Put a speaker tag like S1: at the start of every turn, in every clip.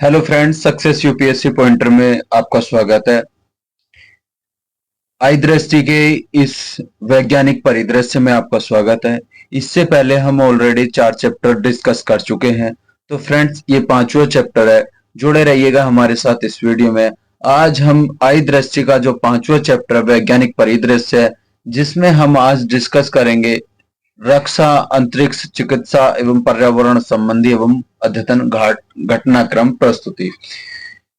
S1: Hello friends, success UPSC pointer में आपका स्वागत है। आई दृष्टि के इस वैज्ञानिक परिदृश्य में आपका स्वागत है। इससे पहले हम ऑलरेडी 4 चैप्टर डिस्कस कर चुके हैं। तो फ्रेंड्स, ये 5वां चैप्टर है। जुड़े रहिएगा हमारे साथ इस वीडियो में। आज हम आई दृष्टि का जो 5वां चैप्टर वैज्ञानिक परिदृश्य है, जिसमें हम आज डिस्कस करेंगे रक्षा, अंतरिक्ष, चिकित्सा एवं पर्यावरण संबंधी एवं अद्यतन घटनाक्रम प्रस्तुति।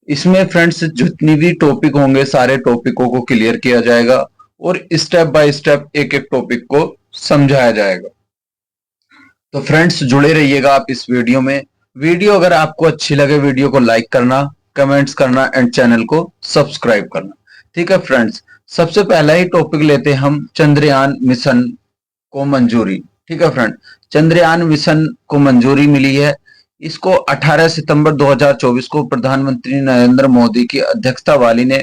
S1: इसमें फ्रेंड्स जितनी भी टॉपिक होंगे सारे टॉपिकों को क्लियर किया जाएगा और स्टेप बाय स्टेप एक एक टॉपिक को समझाया जाएगा। तो फ्रेंड्स जुड़े रहिएगा आप इस वीडियो में। वीडियो अगर आपको अच्छी लगे, वीडियो को लाइक करना, कमेंट्स करना एंड चैनल को सब्सक्राइब करना। ठीक है फ्रेंड्स, सबसे पहला ही टॉपिक लेते हैं हम चंद्रयान मिशन को मंजूरी। ठीक है फ्रेंड, चंद्रयान मिशन को मंजूरी मिली है। इसको 18 सितंबर 2024 को प्रधानमंत्री नरेंद्र मोदी की अध्यक्षता वाली ने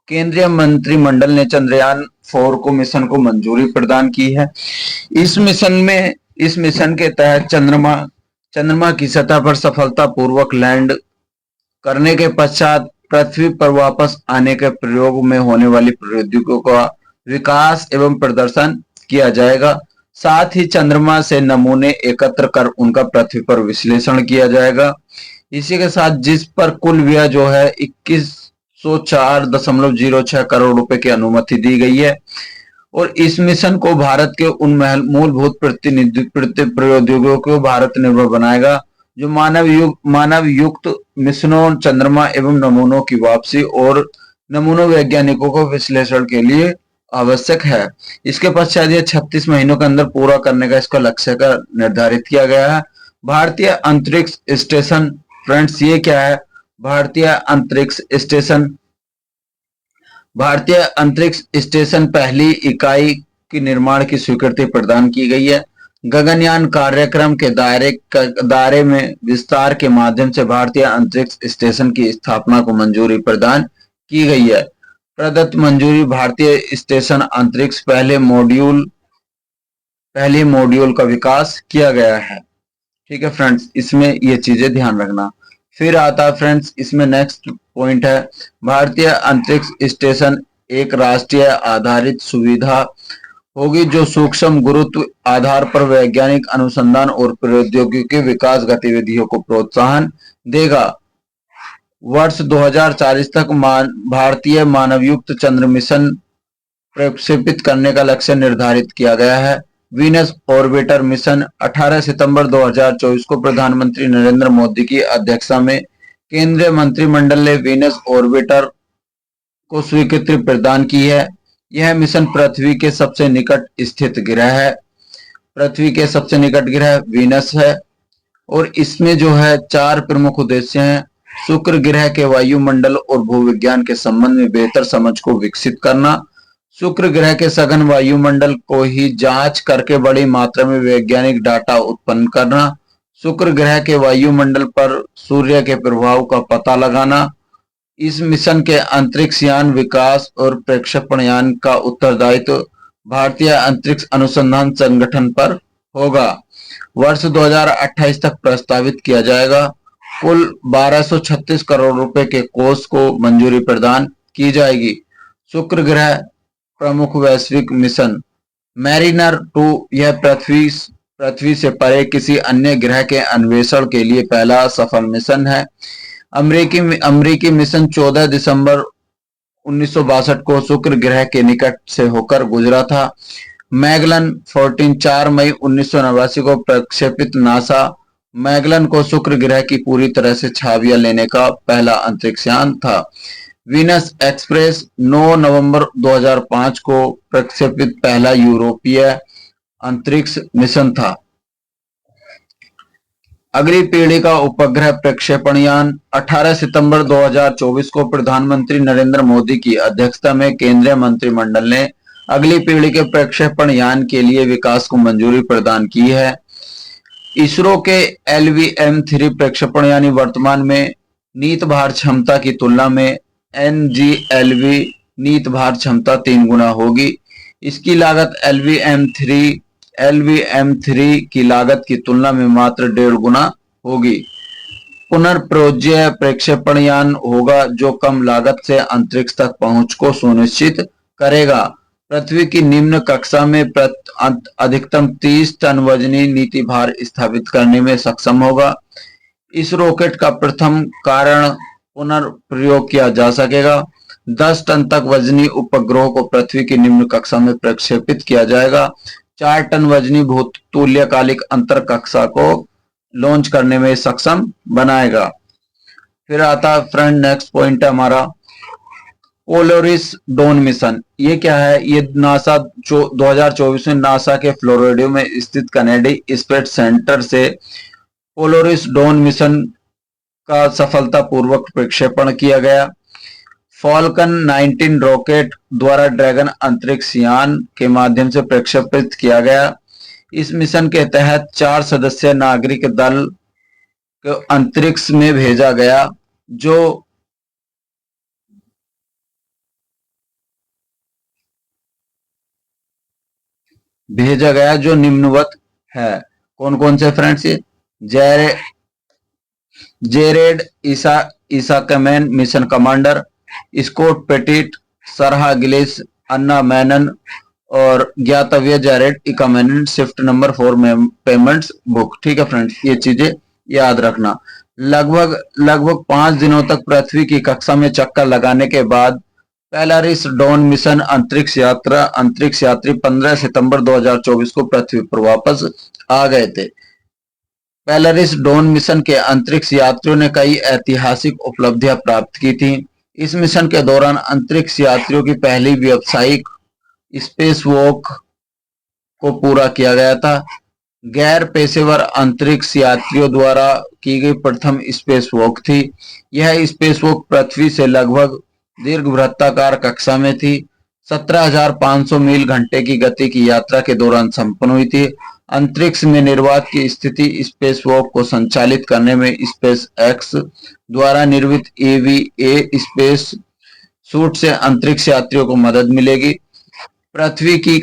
S1: केंद्रीय मंत्रिमंडल ने चंद्रयान 4 को मिशन को मंजूरी प्रदान की है। इस मिशन के तहत चंद्रमा की सतह पर सफलतापूर्वक लैंड करने के पश्चात पृथ्वी पर वापस आने के प्रयोग में होने वाली प्रौद्योगिकियों का विकास एवं प्रदर्शन किया जाएगा। साथ ही चंद्रमा से नमूने एकत्र कर उनका पृथ्वी पर विश्लेषण किया जाएगा। इसी के साथ जिस पर कुल व्यय जो है 2104.06 करोड़ रुपए की अनुमति दी गई है और इस मिशन को भारत के उन मूलभूत प्रौद्योगिकियों को भारत निर्भर बनाएगा जो मानव युक्त मिशनों, चंद्रमा एवं नमूनों की वापसी और नमूनों वैज्ञानिकों को विश्लेषण के लिए आवश्यक है। इसके पश्चात ये 36 महीनों के अंदर पूरा करने का इसका लक्ष्य का निर्धारित किया गया है। भारतीय अंतरिक्ष स्टेशन, फ्रेंड्स ये क्या है? भारतीय अंतरिक्ष स्टेशन पहली इकाई की निर्माण की स्वीकृति प्रदान की गई है। गगनयान कार्यक्रम के दायरे में विस्तार के माध्यम से भारतीय अंतरिक्ष स्टेशन की स्थापना को मंजूरी प्रदान की गई है। प्रदत्त मंजूरी भारतीय स्टेशन अंतरिक्ष पहले मॉड्यूल का विकास किया गया है। ठीक है फ्रेंड्स, इसमें ये चीजें ध्यान रखना। फिर आता है फ्रेंड्स, इसमें नेक्स्ट पॉइंट है भारतीय अंतरिक्ष स्टेशन एक राष्ट्रीय आधारित सुविधा होगी जो सूक्ष्म गुरुत्व आधार पर वैज्ञानिक अनुसंधान और प्रौद्योगिकी विकास गतिविधियों को प्रोत्साहन देगा। वर्ष 2040 तक भारतीय मानवयुक्त चंद्र मिशन प्रक्षेपित करने का लक्ष्य निर्धारित किया गया है। वीनस ऑर्बिटर मिशन 18 सितंबर 2024 को प्रधानमंत्री नरेंद्र मोदी की अध्यक्षता में केंद्रीय मंत्रिमंडल ने वीनस ऑर्बिटर को स्वीकृति प्रदान की है। यह मिशन पृथ्वी के सबसे निकट स्थित ग्रह है। पृथ्वी के सबसे निकट ग्रह वीनस है और इसमें जो है 4 प्रमुख उद्देश्य हैं। शुक्र ग्रह के वायुमंडल और भूविज्ञान के संबंध में बेहतर समझ को विकसित करना, शुक्र ग्रह के सघन वायुमंडल को ही जांच करके बड़ी मात्रा में वैज्ञानिक डाटा उत्पन्न करना, शुक्र ग्रह के वायुमंडल पर सूर्य के प्रभाव का पता लगाना। इस मिशन के अंतरिक्ष यान विकास और प्रक्षेपण यान का उत्तरदायित्व भारतीय अंतरिक्ष अनुसंधान संगठन पर होगा। वर्ष 2028 तक प्रस्तावित किया जाएगा। कुल 1236 करोड़ रुपए के कोष को मंजूरी प्रदान की जाएगी। शुक्र ग्रह प्रमुख वैश्विक मिशन मैरिनर 2 यह पृथ्वी से परे किसी अन्य ग्रह के अन्वेषण के लिए पहला सफल मिशन है। अमेरिकी मिशन 14 दिसंबर 1962 को शुक्र ग्रह के निकट से होकर गुजरा था। मैगलन 14 4 मई 1989 को प्रक्षेपित नासा मैगलन को शुक्र ग्रह की पूरी तरह से छावियां लेने का पहला अंतरिक्ष यान था। वीनस एक्सप्रेस 9 नवंबर 2005 को प्रक्षेपित पहला यूरोपीय अंतरिक्ष मिशन था। अगली पीढ़ी का उपग्रह प्रक्षेपण यान 18 सितंबर 2024 को प्रधानमंत्री नरेंद्र मोदी की अध्यक्षता में केंद्रीय मंत्रिमंडल ने अगली पीढ़ी के प्रक्षेपण यान के लिए विकास को मंजूरी प्रदान की है। इसरो के LVM-3 प्रक्षेपण यानी वर्तमान में नीत भार क्षमता की तुलना में NGLV नीत भार क्षमता 3 गुना होगी। इसकी लागत LVM-3 की लागत की तुलना में मात्र 1.5 गुना होगी। पुनर्प्रयोज्य प्रक्षेपण यान होगा जो कम लागत से अंतरिक्ष तक पहुंच को सुनिश्चित करेगा। पृथ्वी की निम्न कक्षा में अधिकतम 30 टन वजनी नीति भार स्थापित करने में सक्षम होगा। इस रॉकेट का प्रथम कारण पुनर्प्रयोग किया जा सकेगा। 10 टन तक वजनी उपग्रहों को पृथ्वी की निम्न कक्षा में प्रक्षेपित किया जाएगा। 4 टन वजनी भूतुल्यकालिक अंतर कक्षा को लॉन्च करने में सक्षम बनाएगा। फिर आता है फ्रेंड नेक्स्ट पॉइंट है हमारा पोलरिस डॉन मिशन। ये क्या है? ये नासा 2024 में नासा के फ्लोरिडा में स्थित कनेडी स्पेस सेंटर से पोलरिस डॉन मिशन का सफलतापूर्वक प्रक्षेपण किया गया। फॉल्कन 19 रॉकेट द्वारा ड्रैगन अंतरिक्ष यान के माध्यम से प्रक्षेपित किया गया। इस मिशन के तहत 4 सदस्यीय नागरिक दल को अंतरिक्ष में भेजा गया जो निम्नवत है। कौन कौन से फ्रेंड्स? ये Jared Isaacman mission commander, Scott Pettit, Sarah Gillis, Anna Menon और ज्ञातव्य जेरेड इकामैन शिफ्ट नंबर 4 पेमेंट्स बुक। ठीक है फ्रेंड्स, ये चीजें याद रखना। लगभग 5 दिनों तक पृथ्वी की कक्षा में चक्कर लगाने के बाद पोलरिस डॉन मिशन अंतरिक्ष यात्री 15 सितंबर 2024 को पृथ्वी पर वापस आ गए थे। पोलरिस डॉन मिशन के अंतरिक्ष यात्रियों ने कई ऐतिहासिक उपलब्धियां प्राप्त की थी। इस मिशन के दौरान अंतरिक्ष यात्रियों की पहली व्यावसायिक स्पेस वॉक को पूरा किया गया था। गैर पेशेवर अंतरिक्ष यात्रियों द्वारा की गई प्रथम स्पेस वॉक थी। यह स्पेस वॉक पृथ्वी से लगभग दीर्घवृत्ताकार कक्षा में थी। 17,500 मील घंटे की गति की यात्रा के दौरान संपन्न हुई थी। अंतरिक्ष में निर्वात की स्थिति स्पेस वॉक को संचालित करने में स्पेस एक्स द्वारा निर्मित EVA स्पेस सूट से अंतरिक्ष यात्रियों को मदद मिलेगी। पृथ्वी की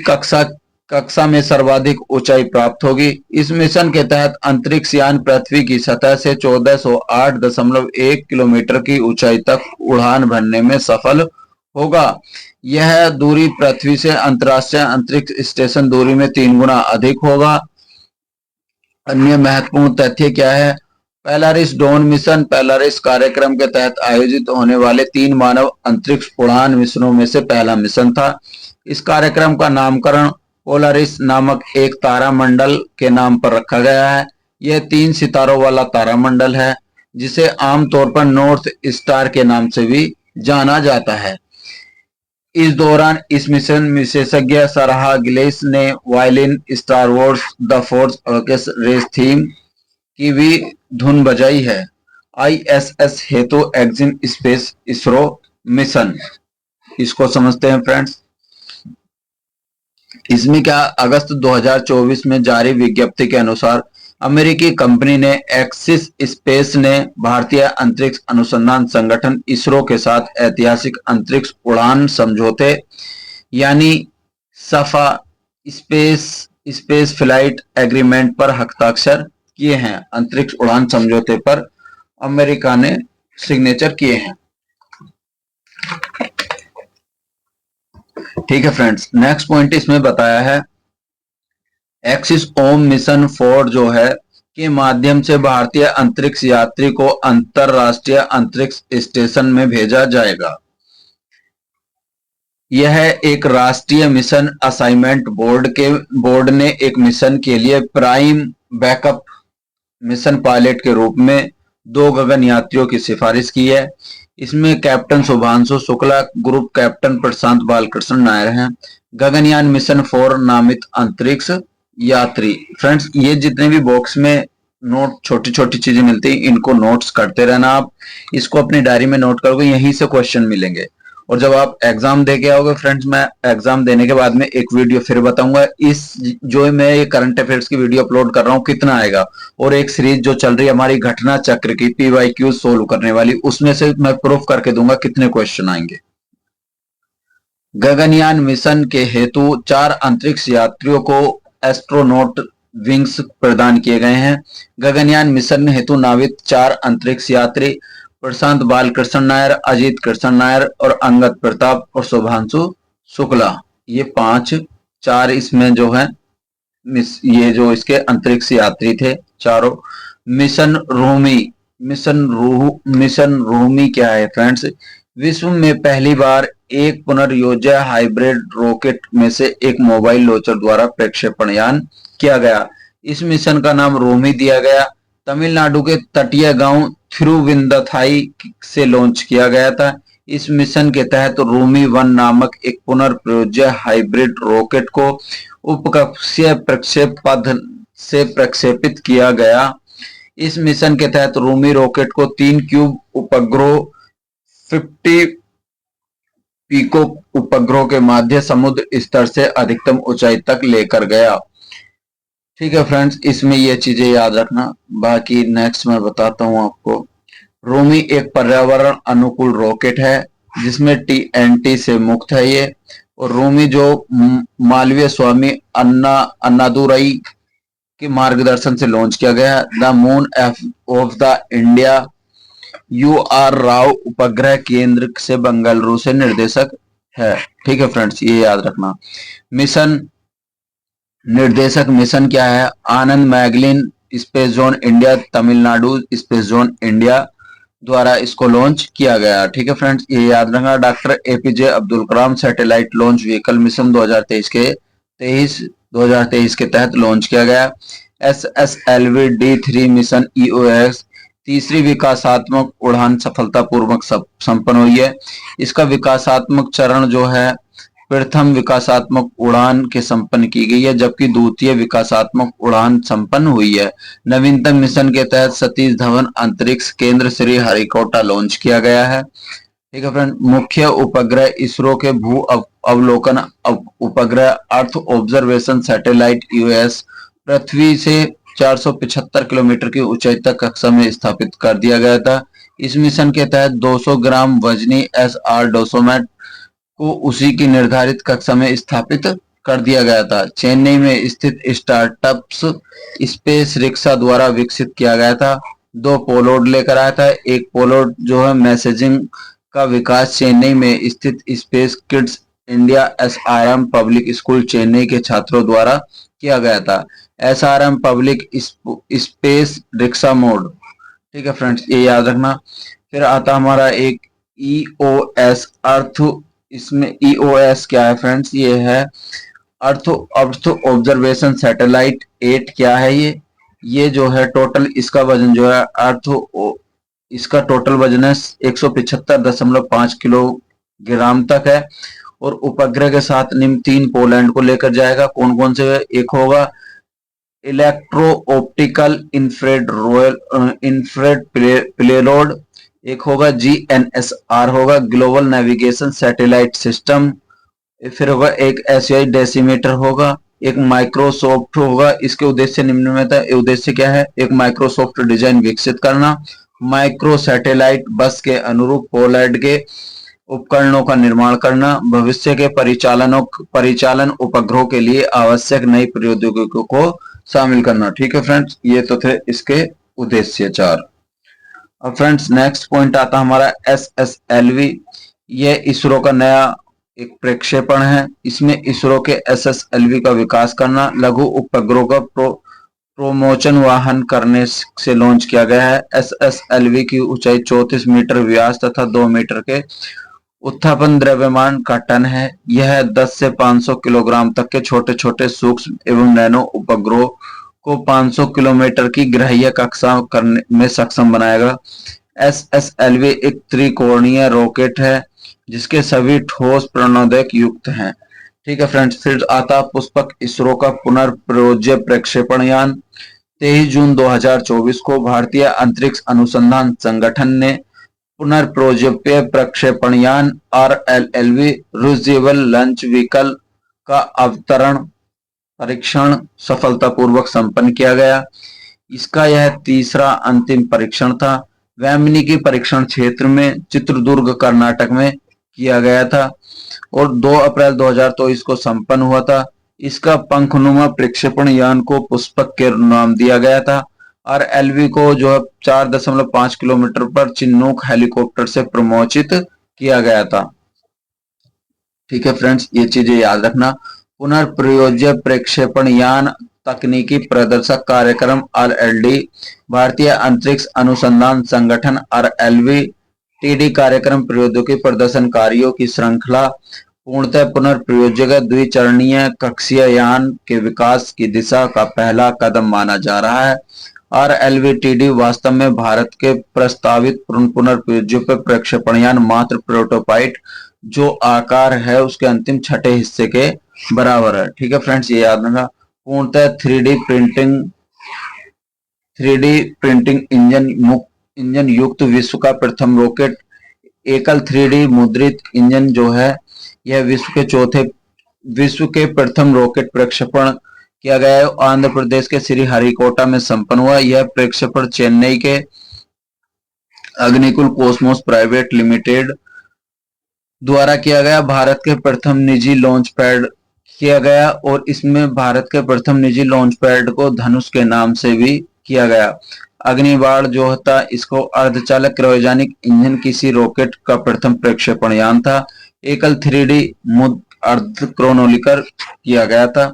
S1: कक्षा में सर्वाधिक ऊंचाई प्राप्त होगी। इस मिशन के तहत अंतरिक्ष यान पृथ्वी की सतह से 1408.1 किलोमीटर की ऊंचाई तक उड़ान भरने में सफल होगा। यह दूरी पृथ्वी से अंतरराष्ट्रीय अंतरिक्ष स्टेशन दूरी में 3 गुना अधिक होगा। अन्य महत्वपूर्ण तथ्य क्या है? पोलरिस डॉन मिशन पोलरिस कार्यक्रम के तहत आयोजित होने वाले 3 मानव अंतरिक्ष उड़ान मिशनों में से पहला मिशन था। इस कार्यक्रम का नामकरण पोलरिस नामक एक तारामंडल के नाम पर रखा गया है। यह 3 सितारों वाला तारामंडल है जिसे आमतौर पर नॉर्थ स्टार के नाम से भी जाना जाता है। इस दौरान इस मिशन विशेषज्ञ सरहा गिलिस ने violin Star Wars the Force Awakens Rey's theme की भी धुन बजाई है। ISS हेतु एक्जिम स्पेस इसरो मिशन, इसको समझते हैं फ्रेंड्स। इसमें क्या, अगस्त 2024 में जारी विज्ञप्ति के अनुसार अमेरिकी कंपनी ने एक्सिस स्पेस ने भारतीय अंतरिक्ष अनुसंधान संगठन इसरो के साथ ऐतिहासिक अंतरिक्ष उड़ान समझौते यानी सफा स्पेस फ्लाइट एग्रीमेंट पर हस्ताक्षर किए हैं। अंतरिक्ष उड़ान समझौते पर अमेरिका ने सिग्नेचर किए हैं। ठीक है फ्रेंड्स, नेक्स्ट पॉइंट इसमें बताया है एक्सिस ओम मिशन 4 जो है के माध्यम से भारतीय अंतरिक्ष यात्री को अंतरराष्ट्रीय अंतरिक्ष स्टेशन में भेजा जाएगा। यह एक राष्ट्रीय मिशन असाइनमेंट बोर्ड ने एक मिशन के लिए प्राइम बैकअप मिशन पायलट के रूप में 2 गगन यात्रियों की सिफारिश की है। इसमें captain Shubhanshu Shukla, group captain Prashant Balakrishnan Nair हैं। गगनयान मिशन 4 नामित अंतरिक्ष यात्री। फ्रेंड्स, ये जितने भी बॉक्स में नोट छोटी छोटी चीजें मिलती हैं इनको नोट्स करते रहना। आप इसको अपनी डायरी में नोट करोगे, यहीं से क्वेश्चन मिलेंगे। और जब आप एग्जाम दे के आओगे फ्रेंड्स, मैं एग्जाम देने के बाद में एक वीडियो फिर बताऊंगा इस जो मैं ये करंट अफेयर्स की वीडियो अपलोड कर रहा हूँ कितना आएगा, और एक सीरीज जो चल रही है हमारी घटना चक्र की PYQ सोल्व करने वाली, उसमें से मैं प्रूफ करके दूंगा कितने क्वेश्चन आएंगे। गगनयान मिशन के हेतु 4 अंतरिक्ष यात्रियों को एस्ट्रोनॉट विंग्स प्रदान किए गए हैं। गगनयान मिशन हेतु नामित 4 अंतरिक्ष यात्री प्रशांत बालकृष्ण नायर, अजीत कृष्ण नायर और अंगद प्रताप और शुभांशु शुक्ला, ये 4 इसमें जो है ये जो इसके अंतरिक्ष यात्री थे चारों। मिशन रोमी, मिशन रोमी क्या है फ्रेंड्स? विश्व में पहली बार एक पुनर्योज्य हाइब्रिड रॉकेट में से एक मोबाइल लॉन्चर द्वारा प्रक्षेपण यान किया गया। इस मिशन का नाम रोमी दिया गया। तमिलनाडु के तटीय गांव थिरुविंदथाई से लॉन्च किया गया था। इस मिशन के तहत रोमी 1 नामक एक पुनर्प्रयोज्य हाइब्रिड रॉकेट को उपकक्षीय प्रक्षेप पथ से प्रक्षेपित किया गया। इस मिशन के तहत रोमी रॉकेट को 3 क्यूब उपग्रह 50 पिको उपग्रह के माध्य समुद्र स्तर से अधिकतम ऊंचाई तक लेकर गया। ठीक है फ्रेंड्स, इसमें ये चीजें याद रखना। बाकी नेक्स्ट मैं बताता हूं आपको। रोमी एक पर्यावरण अनुकूल रॉकेट है जिसमें टीएनटी से मुक्त है ये। और रोमी जो मालवीय स्वामी अन्नादुरई के मार्गदर्शन से लॉन्च किया गया। The moon of the India UR Rao उपग्रह केंद्र से बेंगलुरु से निर्देशक है। ठीक है फ्रेंड्स, ये याद रखना। मिशन निर्देशक मिशन क्या है? आनंद मैगलिन space zone India, Tamil Nadu space zone India द्वारा इसको लॉन्च किया गया। ठीक है फ्रेंड्स, ये याद रखना। Doctor APJ Abdul Kalam satellite launch vehicle mission 2023 के तहत लॉन्च किया गया। SSLV D3 मिशन EOS तीसरी विकासात्मक उड़ान सफलतापूर्वक संपन्न हुई है। इसका विकासात्मक चरण जो है प्रथम विकासात्मक उड़ान के संपन्न की गई है, जबकि द्वितीय विकासात्मक उड़ान संपन्न हुई है। नवीनतम मिशन के तहत सतीश धवन अंतरिक्ष केंद्र श्री हरिकोटा लॉन्च किया गया है। ठीक है फ्रेंड, मुख्य उपग्रह इसरो के भू अवलोकन उपग्रह अर्थ ऑब्जर्वेशन सैटेलाइट EOS पृथ्वी से 475 किलोमीटर की ऊंचाई तक कक्षा में स्थापित कर दिया गया था। इस मिशन के तहत 200 ग्राम वजनी SR डोसोमेट को उसी की निर्धारित कक्षा में स्थापित कर दिया गया था। चेन्नई में स्थित स्टार्टअप्स स्पेस रिक्शा द्वारा विकसित किया गया था। 2 पोलोड लेकर आया था। एक पोलोड जो है मैसेजिंग का विकास चेन्नई में स्थित space kids India SRM public school Chennai के छात्रों द्वारा किया गया था। SRM public space rickshaw mode. ठीक है फ्रेंड्स, ये याद रखना। फिर आता हमारा एक EOS अर्थ। इसमें EOS क्या है फ्रेंड्स? ये है अर्थ ऑब्जर्वेशन सैटेलाइट 8। क्या है ये जो है टोटल इसका वजन जो है इसका टोटल वजन है 175.5 किलोग्राम तक है। और उपग्रह के साथ निम्न 3 पोलैंड को लेकर जाएगा। कौन कौन से? एक होगा इलेक्ट्रो ऑप्टिकल इंफ्रारेड पेलोड, एक होगा GNSR होगा ग्लोबल नेविगेशन सैटेलाइट सिस्टम, फिर होगा एक SI डेसीमीटर होगा, एक माइक्रोसॉफ्ट होगा। इसके उद्देश्य निम्न में था। उद्देश्य क्या है? एक माइक्रोसॉफ्ट डिजाइन विकसित करना, माइक्रो सैटेलाइट बस के अनुरूप पोलैंड के उपकरणों का निर्माण करना, भविष्य के परिचालन उपग्रहों के लिए आवश्यक नई प्रौद्योगिकियों को शामिल करना। ठीक है फ्रेंड्स, ये तो थे इसके उद्देश्य 4। अब फ्रेंड्स नेक्स्ट पॉइंट आता हमारा SSLV। ये इसरो का नया एक प्रक्षेपण है। इसमें इसरो के SSLV का विकास करना, लघु उपग्रहों का प्रोमोशन वाहन करने से लॉन्च किया गया है। SSLV की ऊंचाई 34 मीटर व्यास तथा 2 मीटर के उत्थापन द्रव्यमान का टन है। यह 10 से 500 किलोग्राम तक के छोटे छोटे सूक्ष्म एवं नैनो उपग्रहों को 500 किलोमीटर की ग्राह्य कक्षा करने में सक्षम बनाएगा। SSLV एक त्रिकोणीय रॉकेट है जिसके सभी ठोस प्रणोदक युक्त हैं। ठीक है फ्रेंड्स, फिर आता पुष्पक इसरो का पुनर्प्रयोज्य प्रक्षेपण यान। 23 जून 2024 को भारतीय अंतरिक्ष अनुसंधान संगठन ने पुनर्प्रयोज्य प्रक्षेपण यान RLLV रियूजेबल लॉन्च व्हीकल का अवतरण परीक्षण सफलतापूर्वक संपन्न किया गया। इसका यह तीसरा अंतिम परीक्षण था। वैमानिकी परीक्षण क्षेत्र में चित्रदुर्ग कर्नाटक में किया गया था और 2 अप्रैल 2023 को संपन्न हुआ था। इसका पंखनुमा प्रक्षेपण यान को पुष्पक के नाम दिया गया था। और एलवी को जो है 4.5 किलोमीटर पर चिन्नूक हेलीकॉप्टर से प्रमोचित किया गया था। ठीक है फ्रेंड्स, ये चीजें याद रखना। पुनर्प्रयोज्य प्रक्षेपण यान तकनीकी प्रदर्शक कार्यक्रम आरएलडी, भारतीय अंतरिक्ष अनुसंधान संगठन आरएलवी टीडी कार्यक्रम प्रौद्योगिकी प्रदर्शनकारियों की श्रृंखला पूर्णतः पुनर्प्रयोज्य द्विचरणीय कक्षीय यान के विकास की दिशा का पहला कदम माना जा रहा है। आरएलवी-टीडी वास्तव में भारत के प्रस्तावित पुनर्प्रयोज्य प्रक्षेपण यान मात्र प्रोटोटाइप जो आकार है उसके अंतिम छठे हिस्से के बराबर है। ठीक है फ्रेंड्स, ये याद रखना। पूर्णतः 3D प्रिंटिंग इंजन युक्त विश्व का प्रथम रॉकेट एकल 3D मुद्रित इंजन जो है यह विश्व के प्रथम रॉकेट प्रक्षेपण किया गया है। आंध्र प्रदेश के श्रीहरिकोटा में संपन्न हुआ। यह प्रक्षेपण चेन्नई के अग्निकुल कॉस्मोस प्राइवेट लिमिटेड द्वारा किया गया। भारत के प्रथम निजी लॉन्च पैड किया गया और इसमें भारत के प्रथम निजी लॉन्च पैड को धनुष के नाम से भी किया गया। अग्निबाण जो था इसको अर्धचालक क्रायोजेनिक इंजन किसी रॉकेट का प्रथम प्रक्षेपण यान था। एकल 3D अर्ध क्रोनोलिकर किया गया था।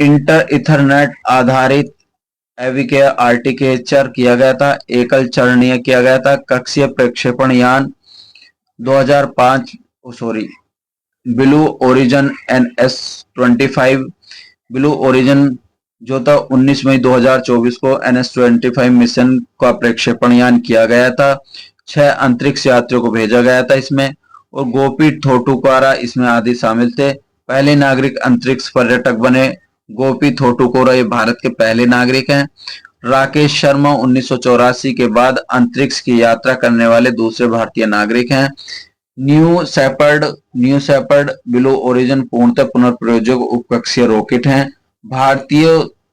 S1: इंटर इथरनेट आधारित एविकेयर आर्किटेक्चर किया गया था। एकल चरणीय किया गया था। कक्षीय प्रक्षेपण यान 2005 blue origin NS-25 blue origin जो था 19 मई 2024 को NS-25 मिशन का प्रक्षेपण यान किया गया था। 6 अंतरिक्ष यात्रियों को भेजा गया था इसमें, और गोपी थोटुकारा इसमें आदि शामिल थे। पहले नागरिक अंतरिक्ष पर्यटक बने गोपी थोटुकारा, ये भारत के पहले नागरिक हैं। राकेश शर्मा 1984 के बाद अंतरिक्ष की यात्रा करने वाले दूसरे भारतीय नागरिक हैं। न्यू शेपर्ड ब्लू ओरिजिन पूर्णतः पुनर्प्रयोजक उपकक्षीय रॉकेट हैं। भारतीय,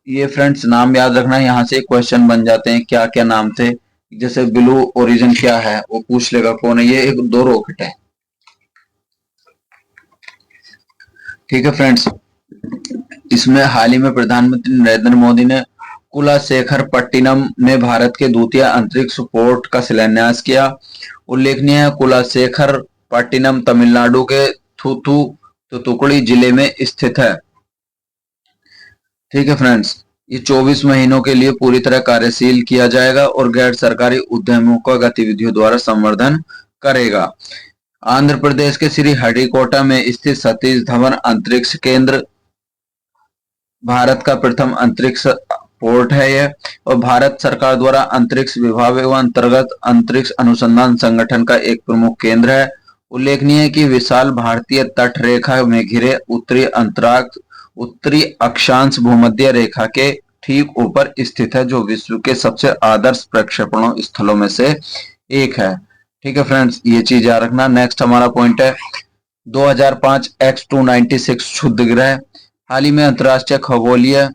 S1: ये फ्रेंड्स नाम याद रखना, यहाँ से क्वेश्चन बन जाते हैं क्या क्या नाम थे। जैसे ब्लू ओरिजिन क्या है वो पूछ लेगा कौन है, ये 2 रॉकेट है। ठीक है फ्रेंड्स, इसमें हाल ही में प्रधानमंत्री नरेंद्र मोदी ने कुलाशेखरपट्टिनम में भारत के द्वितीय अंतरिक्ष पोर्ट का शिलान्यास किया। उल्लेखनीय है कुलाशेखरपट्टिनम तमिलनाडु के थूथुकुडी जिले में स्थित है। ठीक है फ्रेंड्स, ये 24 महीनों के लिए पूरी तरह कार्यशील किया जाएगा और गैर सरकारी उद्यमों का गतिविधियों द्वारा संवर्धन करेगा। आंध्र प्रदेश के श्रीहरिकोटा में स्थित सतीश धवन अंतरिक्ष केंद्र भारत का प्रथम अंतरिक्ष पोर्ट है यह, और भारत सरकार द्वारा अंतरिक्ष विभाग एवं अंतर्गत अंतरिक्ष अनुसंधान संगठन का एक प्रमुख केंद्र है। उल्लेखनीय है कि विशाल भारतीय तट रेखा में घिरे उत्तरी अक्षांश भूमध्य रेखा के ठीक ऊपर स्थित है, जो विश्व के सबसे आदर्श प्रक्षेपण स्थलों में से एक है। ठीक है फ्रेंड्स, ये चीज याद रखना। नेक्स्ट हमारा पॉइंट है 2005 X-296 क्षुद्र ग्रह। हाल ही में अंतरराष्ट्रीय खगोलीय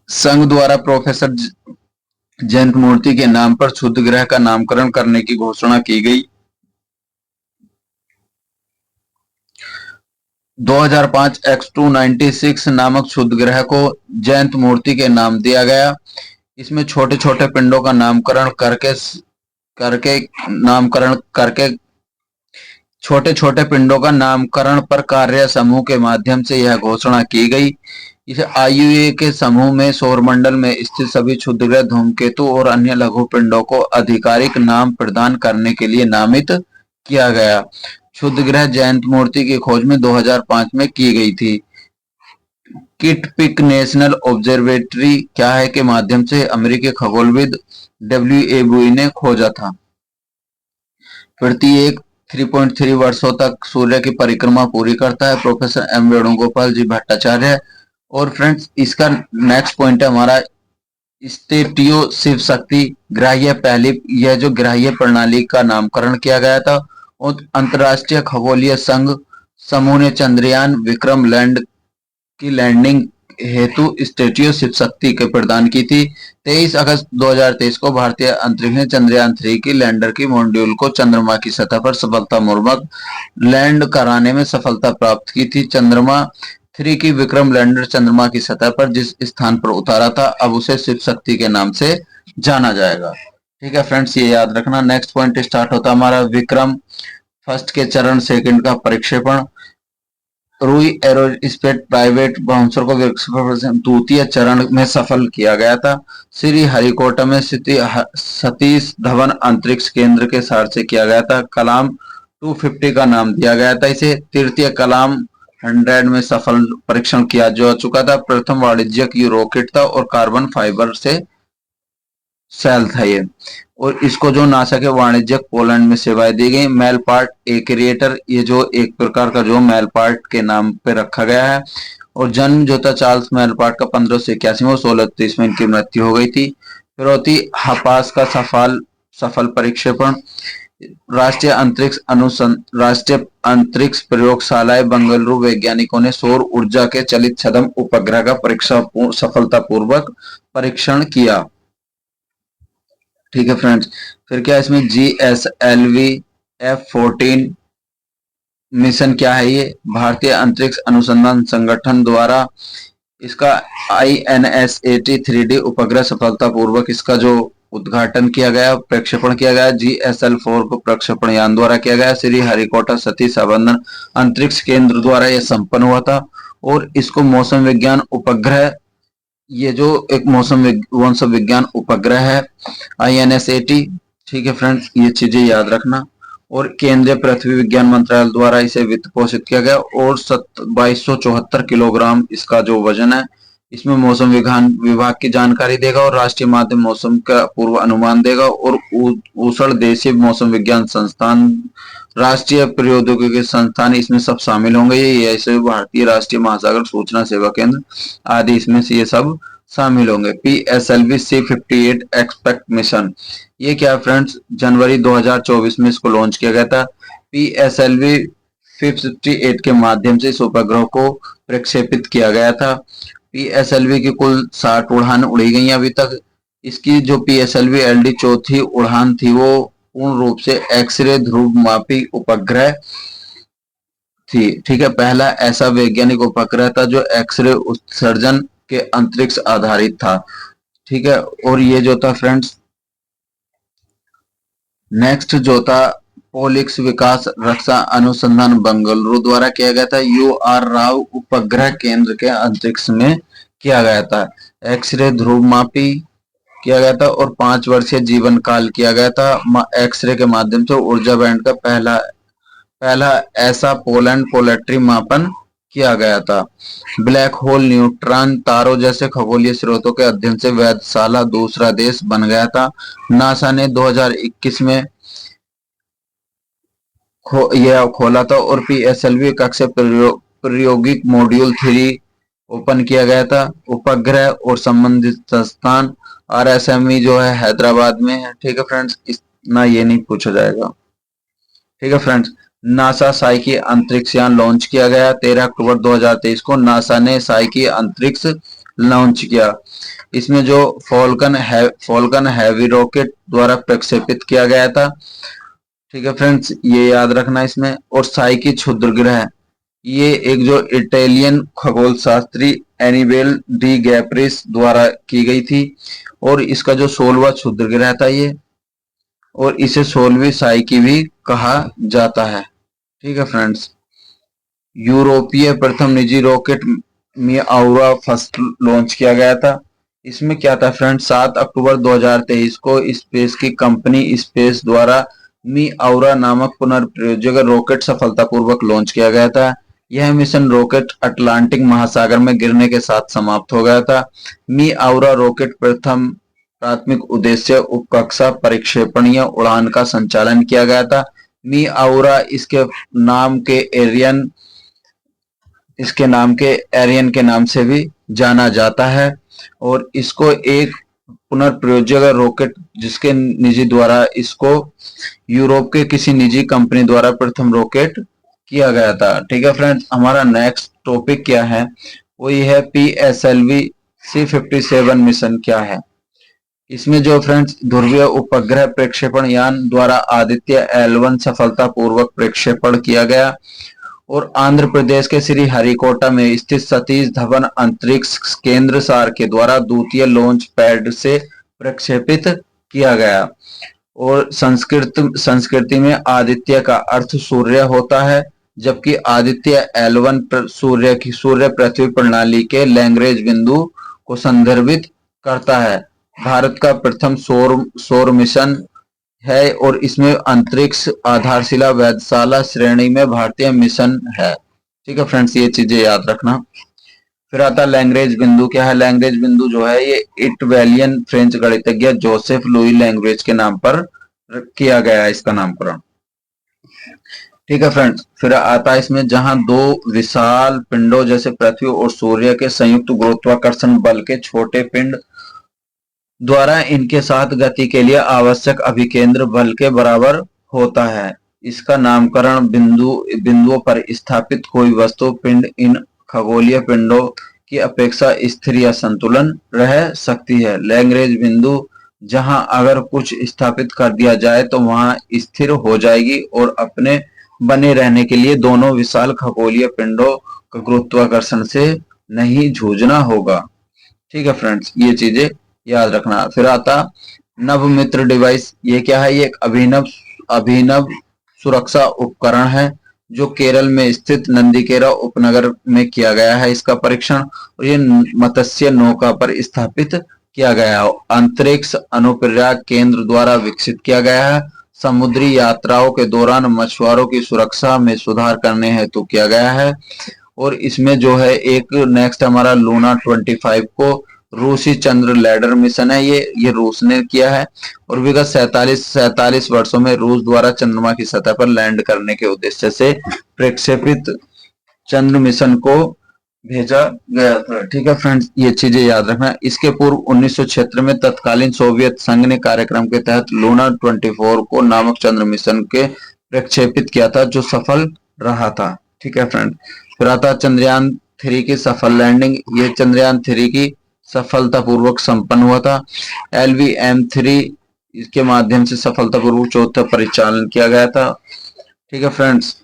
S1: संघ द्वारा प्रोफेसर जयंत मूर्ति के नाम पर क्षुद्र ग्रह का नामकरण करने की घोषणा की गई। 2005 X-296 नामक क्षुद्र ग्रह को जयंत मूर्ति के नाम दिया गया। इसमें छोटे छोटे पिंडों का नामकरण करके छोटे छोटे पिंडों का नामकरण पर कार्य समूह के माध्यम से यह घोषणा की गई। इस IUA के समूह में सौरमंडल में स्थित सभी क्षुद्रग्रह, धूमकेतु और अन्य लघु पिंडों को आधिकारिक नाम प्रदान करने के लिए नामित किया गया। क्षुद्रग्रह जयंत मूर्ति की खोज में 2005 में की गई थी। किट पिक नेशनल ऑब्जर्वेटरी क्या है के माध्यम से अमेरिकी खगोलविद WA बुई ने खोजा था। प्रत्येक 3.3 वर्षों तक सूर्य की परिक्रमा पूरी करता है। प्रोफेसर M वेणुगोपाल जी भट्टाचार्य। और फ्रेंड्स, इसका नेक्स्ट पॉइंट है हमारा स्टेटियो शिव शक्ति ग्राह्य पहली, यह जो ग्राह्य प्रणाली का नामकरण किया गया था। और अंतरराष्ट्रीय खगोलीय संघ समूह ने चंद्रयान विक्रम लैंड की लैंडिंग हेतु स्टेच्यू शिव शक्ति के प्रदान की थी। 23 अगस्त 2023 को भारतीय अंतरिक्ष ने चंद्रयान 3 की लैंडर की मॉड्यूल को चंद्रमा की सतह पर सफलतापूर्वक लैंड कराने में सफलता प्राप्त की थी। चंद्रमा 3 की विक्रम लैंडर चंद्रमा की सतह पर जिस स्थान पर उतारा था, अब उसे शिव शक्ति के नाम से जाना जाएगा। ठीक है फ्रेंड्स, ये याद रखना। नेक्स्ट पॉइंट स्टार्ट होता है हमारा विक्रम फर्स्ट के चरण सेकंड का प्रक्षेपण। रूई एरोस्पेस प्राइवेट बाउंसर को द्वितीय चरण में सफल किया गया था। श्री हरिकोटा में सतीश धवन अंतरिक्ष केंद्र के सार से किया गया था। कलाम 250 का नाम दिया गया था इसे। तृतीय कलाम 100 में सफल परीक्षण किया जा चुका था। प्रथम वाणिज्यिक रॉकेट था और कार्बन फाइबर से सेल था ये। और इसको जो नासा के वाणिज्यिक पोलैंड में सेवाएं दी गई। मेल पार्ट ए क्रिएटर, ये जो एक प्रकार का जो मेल पार्ट के नाम पे रखा गया है। और जन्म जो था चार्ल्स मेल पार्ट का 1581 में, 1630 में इनकी मृत्यु हो गई थी। फिरौती हपास का सफल परीक्षेपण। राष्ट्रीय अंतरिक्ष प्रयोगशालाएं बेंगलुरु वैज्ञानिकों ने सौर ऊर्जा के चलित छद्म उपग्रह का सफलतापूर्वक परीक्षण किया। ठीक है फ्रेंड्स, फिर क्या इसमें GSLV F-14 मिशन क्या है? ये भारतीय अंतरिक्ष अनुसंधान संगठन द्वारा इसका INSAT 3D उपग्रह सफलतापूर्वक इसका जो उद्घाटन किया गया, प्रक्षेपण किया गया। GSL-4 को प्रक्षेपण यान द्वारा किया गया। श्री हरिकोटा सतीश धवन अंतरिक्ष केंद्र द्वारा यह संपन्न हुआ था। और इसको मौसम विज्ञान उपग्रह, ये जो एक मौसम विज्ञान उपग्रह है INSAT। ठीक है फ्रेंड्स, ये चीजें याद रखना। और केंद्रीय पृथ्वी विज्ञान मंत्रालय द्वारा इसे वित्त पोषित किया गया। और 2274 किलोग्राम इसका जो वजन है। इसमें मौसम विभाग की जानकारी देगा और राष्ट्रीय माध्यम मौसम का पूर्व अनुमान देगा। और उष्ण देशीय मौसम विज्ञान संस्थान, राष्ट्रीय प्रौद्योगिकी संस्थान, इसमें सब शामिल होंगे। ये ऐसे भारतीय राष्ट्रीय महासागर सूचना सेवा केंद्र आदि इसमें से ये सब शामिल होंगे। PSLV C58 एक्सपेक्ट मिशन, ये क्या फ्रेंड्स, जनवरी 2024 में इसको लॉन्च किया गया था। PSLV 58 के माध्यम से इस उपग्रह को प्रक्षेपित किया गया था। PSLV की कुल 60 उड़ान उड़ी गई अभी तक। इसकी जो PSLV LD चौथी उड़ान थी वो पूर्ण रूप से एक्सरे ध्रुवमापी उपग्रह थी। ठीक है, पहला ऐसा वैज्ञानिक उपग्रह था जो एक्सरे उत्सर्जन के अंतरिक्ष आधारित था। ठीक है, और ये जो था फ्रेंड्स, नेक्स्ट जो था पोलिक्स विकास रक्षा अनुसंधान बेंगलुरु द्वारा किया गया था। UR राव उपग्रह केंद्र के अंतरिक्ष में किया गया था। एक्सरे ध्रुवमापी किया गया था और 5 वर्षीय जीवन काल किया गया था। एक्सरे के माध्यम से ऊर्जा बैंड का पहला ऐसा पोलेट्री मापन किया गया था। ब्लैक होल, न्यूट्रॉन तारों जैसे खगोलीय स्रोतों के अध्ययन से वेधशाला दूसरा देश बन गया था। नासा ने 2021 में यह खोला था। और PSLV कक्षा प्रायोगिक मॉड्यूल 3 ओपन किया गया था। उपग्रह और संबंधित संस्थान RSME जो है हैदराबाद में है। ठीक है फ्रेंड्स, इतना ये नहीं पूछा जाएगा। ठीक है फ्रेंड्स, नासा साइकी अंतरिक्ष यान लॉन्च किया गया। 13 अक्टूबर 2023 को नासा ने साइकी अंतरिक्ष लॉन्च किया। इसमें जो फॉल्कन हैवी रॉकेट द्वारा प्रक्षेपित किया गया था। ठीक है फ्रेंड्स, ये याद रखना इसमें। और साइकी क्षुद्र ग्रह, ये एक जो इटालियन खगोल शास्त्री एनिबेल डी गैप्रिस द्वारा की गई थी। और इसका जो 16वां क्षुद्र ग्रह था ये, और इसे 16वीं साइकी भी कहा जाता है। ठीक है फ्रेंड्स, यूरोपीय प्रथम निजी रॉकेट मिआउरा फर्स्ट लॉन्च किया गया था। इसमें क्या था फ्रेंड्स, 7 अक्टूबर 2023 को स्पेस की कंपनी स्पेस द्वारा मिआउरा नामक पुनर्प्रयोज्य रॉकेट सफलतापूर्वक लॉन्च किया गया था। यह मिशन रॉकेट अटलांटिक महासागर में गिरने के साथ समाप्त हो गया था। मिआउरा रॉकेट प्रथम प्राथमिक उद्देश्य उपकक्षा परिक्षेपणीय उड़ान का संचालन किया गया था। मिआउरा इसके नाम के एरियन के नाम से भी जाना जाता है। और इसको एक पुनर्प्रयोज्य रॉकेट जिसके निजी द्वारा इसको यूरोप के किसी निजी कंपनी द्वारा प्रथम रॉकेट किया गया था। ठीक है फ्रेंड्स, हमारा नेक्स्ट टॉपिक क्या है वो ये है PSLV C57 मिशन क्या है। इसमें जो फ्रेंड्स ध्रुवीय उपग्रह प्रक्षेपण यान द्वारा आदित्य L1 सफलतापूर्वक प्रक्षेपण किया गया और आंध्र प्रदेश के श्री हरिकोटा में स्थित सतीश धवन अंतरिक्ष केंद्र सार के द्वारा द्वितीय लॉन्च पैड से प्रक्षेपित किया गया। और संस्कृति में आदित्य का अर्थ सूर्य होता है, जबकि आदित्य L1 सूर्य पृथ्वी प्रणाली के लैग्रेंज बिंदु को संदर्भित करता है। भारत का प्रथम सौर मिशन है और इसमें अंतरिक्ष आधारशिला वेधशाला श्रेणी में भारतीय मिशन है। ठीक है फ्रेंड्स, ये चीजें याद रखना। फिर आता लैग्रेंज बिंदु क्या है। लैग्रेंज बिंदु जो है ये इटवेलियन फ्रेंच गणितज्ञ जोसेफ लुई लैग्रेंज के नाम पर किया गया है इसका नामकरण। ठीक है फ्रेंड्स, फिर आता है इसमें जहां दो विशाल पिंडों जैसे पृथ्वी और सूर्य के संयुक्त गुरुत्वाकर्षण बल के छोटे पिंड द्वारा इनके साथ गति के लिए आवश्यक अभिकेंद्र बल के बराबर होता है। इसका नामकरण बिंदुओं पर स्थापित कोई वस्तु पिंड इन खगोलीय पिंडों की अपेक्षा स्थिर या संतुलन रह सकती है। लैग्रेंज बिंदु जहां अगर कुछ स्थापित कर दिया जाए तो वहां स्थिर हो जाएगी और अपने बने रहने के लिए दोनों विशाल खगोलीय पिंडों का गुरुत्वाकर्षण से नहीं जूझना होगा। ठीक है फ्रेंड्स, ये चीजें याद रखना। फिर आता नवमित्र डिवाइस। ये क्या है। ये एक अभिनव सुरक्षा उपकरण है जो केरल में स्थित नंदीकेरा उपनगर में किया गया है इसका परीक्षण, और ये मत्स्य नौका पर स्थापित किया गया है। अंतरिक्ष अनुप्रयोग केंद्र द्वारा विकसित किया गया है। समुद्री यात्राओं के दौरान मछुआरों की सुरक्षा में सुधार करने हेतु किया गया है। और इसमें जो है एक नेक्स्ट हमारा लूना 25 को रूसी चंद्र लैंडर मिशन है। ये रूस ने किया है और विगत 47 वर्षों में रूस द्वारा चंद्रमा की सतह पर लैंड करने के उद्देश्य से प्रक्षेपित चंद्र मिशन को भेजा गया था। ठीक है फ्रेंड्स, ये चीजें याद रखना। इसके पूर्व 1976 में तत्कालीन सोवियत संघ ने कार्यक्रम के तहत लूना 24 को नामक चंद्र मिशन के प्रक्षेपित किया था जो सफल रहा था। ठीक है फ्रेंड, फिर आता चंद्रयान 3 की सफल लैंडिंग। ये चंद्रयान 3 की सफलतापूर्वक संपन्न हुआ था। LVM-3 इसके माध्यम से सफलतापूर्वक चौथा परिचालन किया गया था। ठीक है फ्रेंड्स,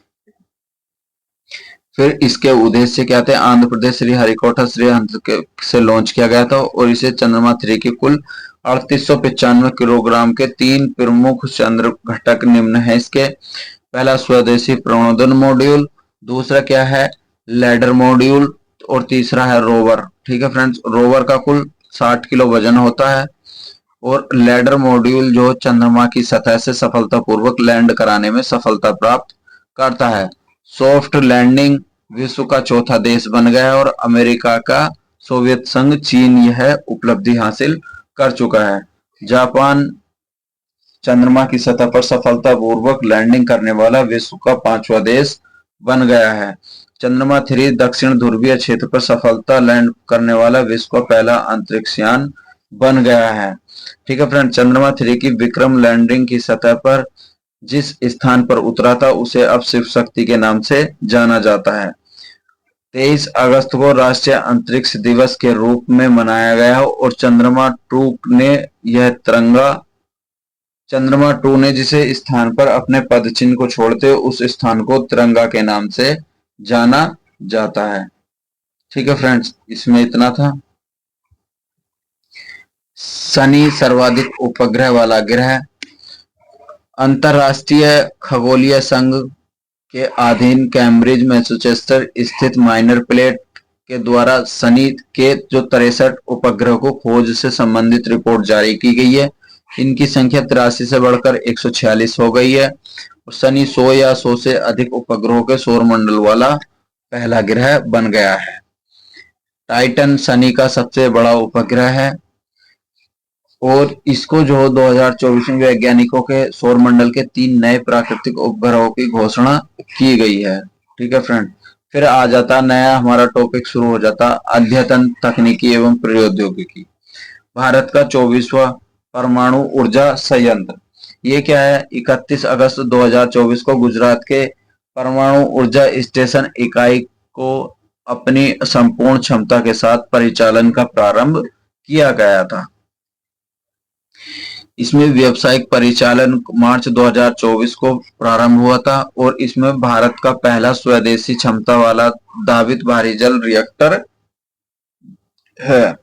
S1: फिर इसके उद्देश्य क्या थे। आंध्र प्रदेश श्री हरिकोटा से लॉन्च किया गया था और इसे चंद्रमा 3 के कुल 3895 किलोग्राम के 3 प्रमुख चंद्र घटक निम्न है इसके। पहला स्वदेशी प्रणोदन मॉड्यूल, दूसरा क्या है लैडर मॉड्यूल और तीसरा है रोवर। ठीक है फ्रेंड्स, रोवर का कुल 60 किलो वजन होता है और लैडर मॉड्यूल जो चंद्रमा की सतह से सफलतापूर्वक लैंड कराने में सफलता प्राप्त करता है। सॉफ्ट लैंडिंग विश्व का चौथा देश बन गया और अमेरिका का सोवियत संघ चीन यह उपलब्धि हासिल कर चुका है। जापान चंद्रमा की सतह पर सफलतापूर्वक लैंडिंग करने वाला विश्व का 5वां देश बन गया है। चंद्रमा 3 दक्षिण ध्रुवीय क्षेत्र पर सफलता लैंड करने वाला विश्व का पहला अंतरिक्ष यान बन गया है। ठीक है फ्रेंड, चंद्रमा 3 की विक्रम लैंडिंग की सतह पर जिस स्थान पर उतरा था उसे अब शिव शक्ति के नाम से जाना जाता है। 23 अगस्त को राष्ट्रीय अंतरिक्ष दिवस के रूप में मनाया गया और चंद्रमा 2 ने जिस स्थान पर अपने पद चिन्ह को छोड़ते उस स्थान को तिरंगा के नाम से जाना जाता है। ठीक है फ्रेंड्स, इसमें इतना था। शनि सर्वाधिक उपग्रह वाला ग्रह। अंतरराष्ट्रीय खगोलीय संघ के अधीन कैम्ब्रिज मैसेचुसेट्स स्थित माइनर प्लेट के द्वारा शनि के जो 63 उपग्रह को खोज से संबंधित रिपोर्ट जारी की गई है। इनकी संख्या 83 से बढ़कर 146 हो गई है और शनि 100 या 100 से अधिक उपग्रहों के सौर मंडल वाला पहला ग्रह बन गया है। टाइटन शनि का सबसे बड़ा उपग्रह है और इसको जो 2024 में वैज्ञानिकों के सौर मंडल के 3 नए प्राकृतिक उपग्रहों की घोषणा की गई है। ठीक है फ्रेंड, फिर आ जाता नया हमारा टॉपिक शुरू हो जाता अद्यतन तकनीकी एवं प्रौद्योगिकी। भारत का 24वां परमाणु ऊर्जा संयंत्र। ये क्या है। 31 अगस्त 2024 को गुजरात के परमाणु ऊर्जा स्टेशन इकाई को अपनी संपूर्ण क्षमता के साथ परिचालन का प्रारंभ किया गया था। इसमें व्यावसायिक परिचालन मार्च 2024 को प्रारंभ हुआ था और इसमें भारत का पहला स्वदेशी क्षमता वाला दावित भारी जल रिएक्टर है।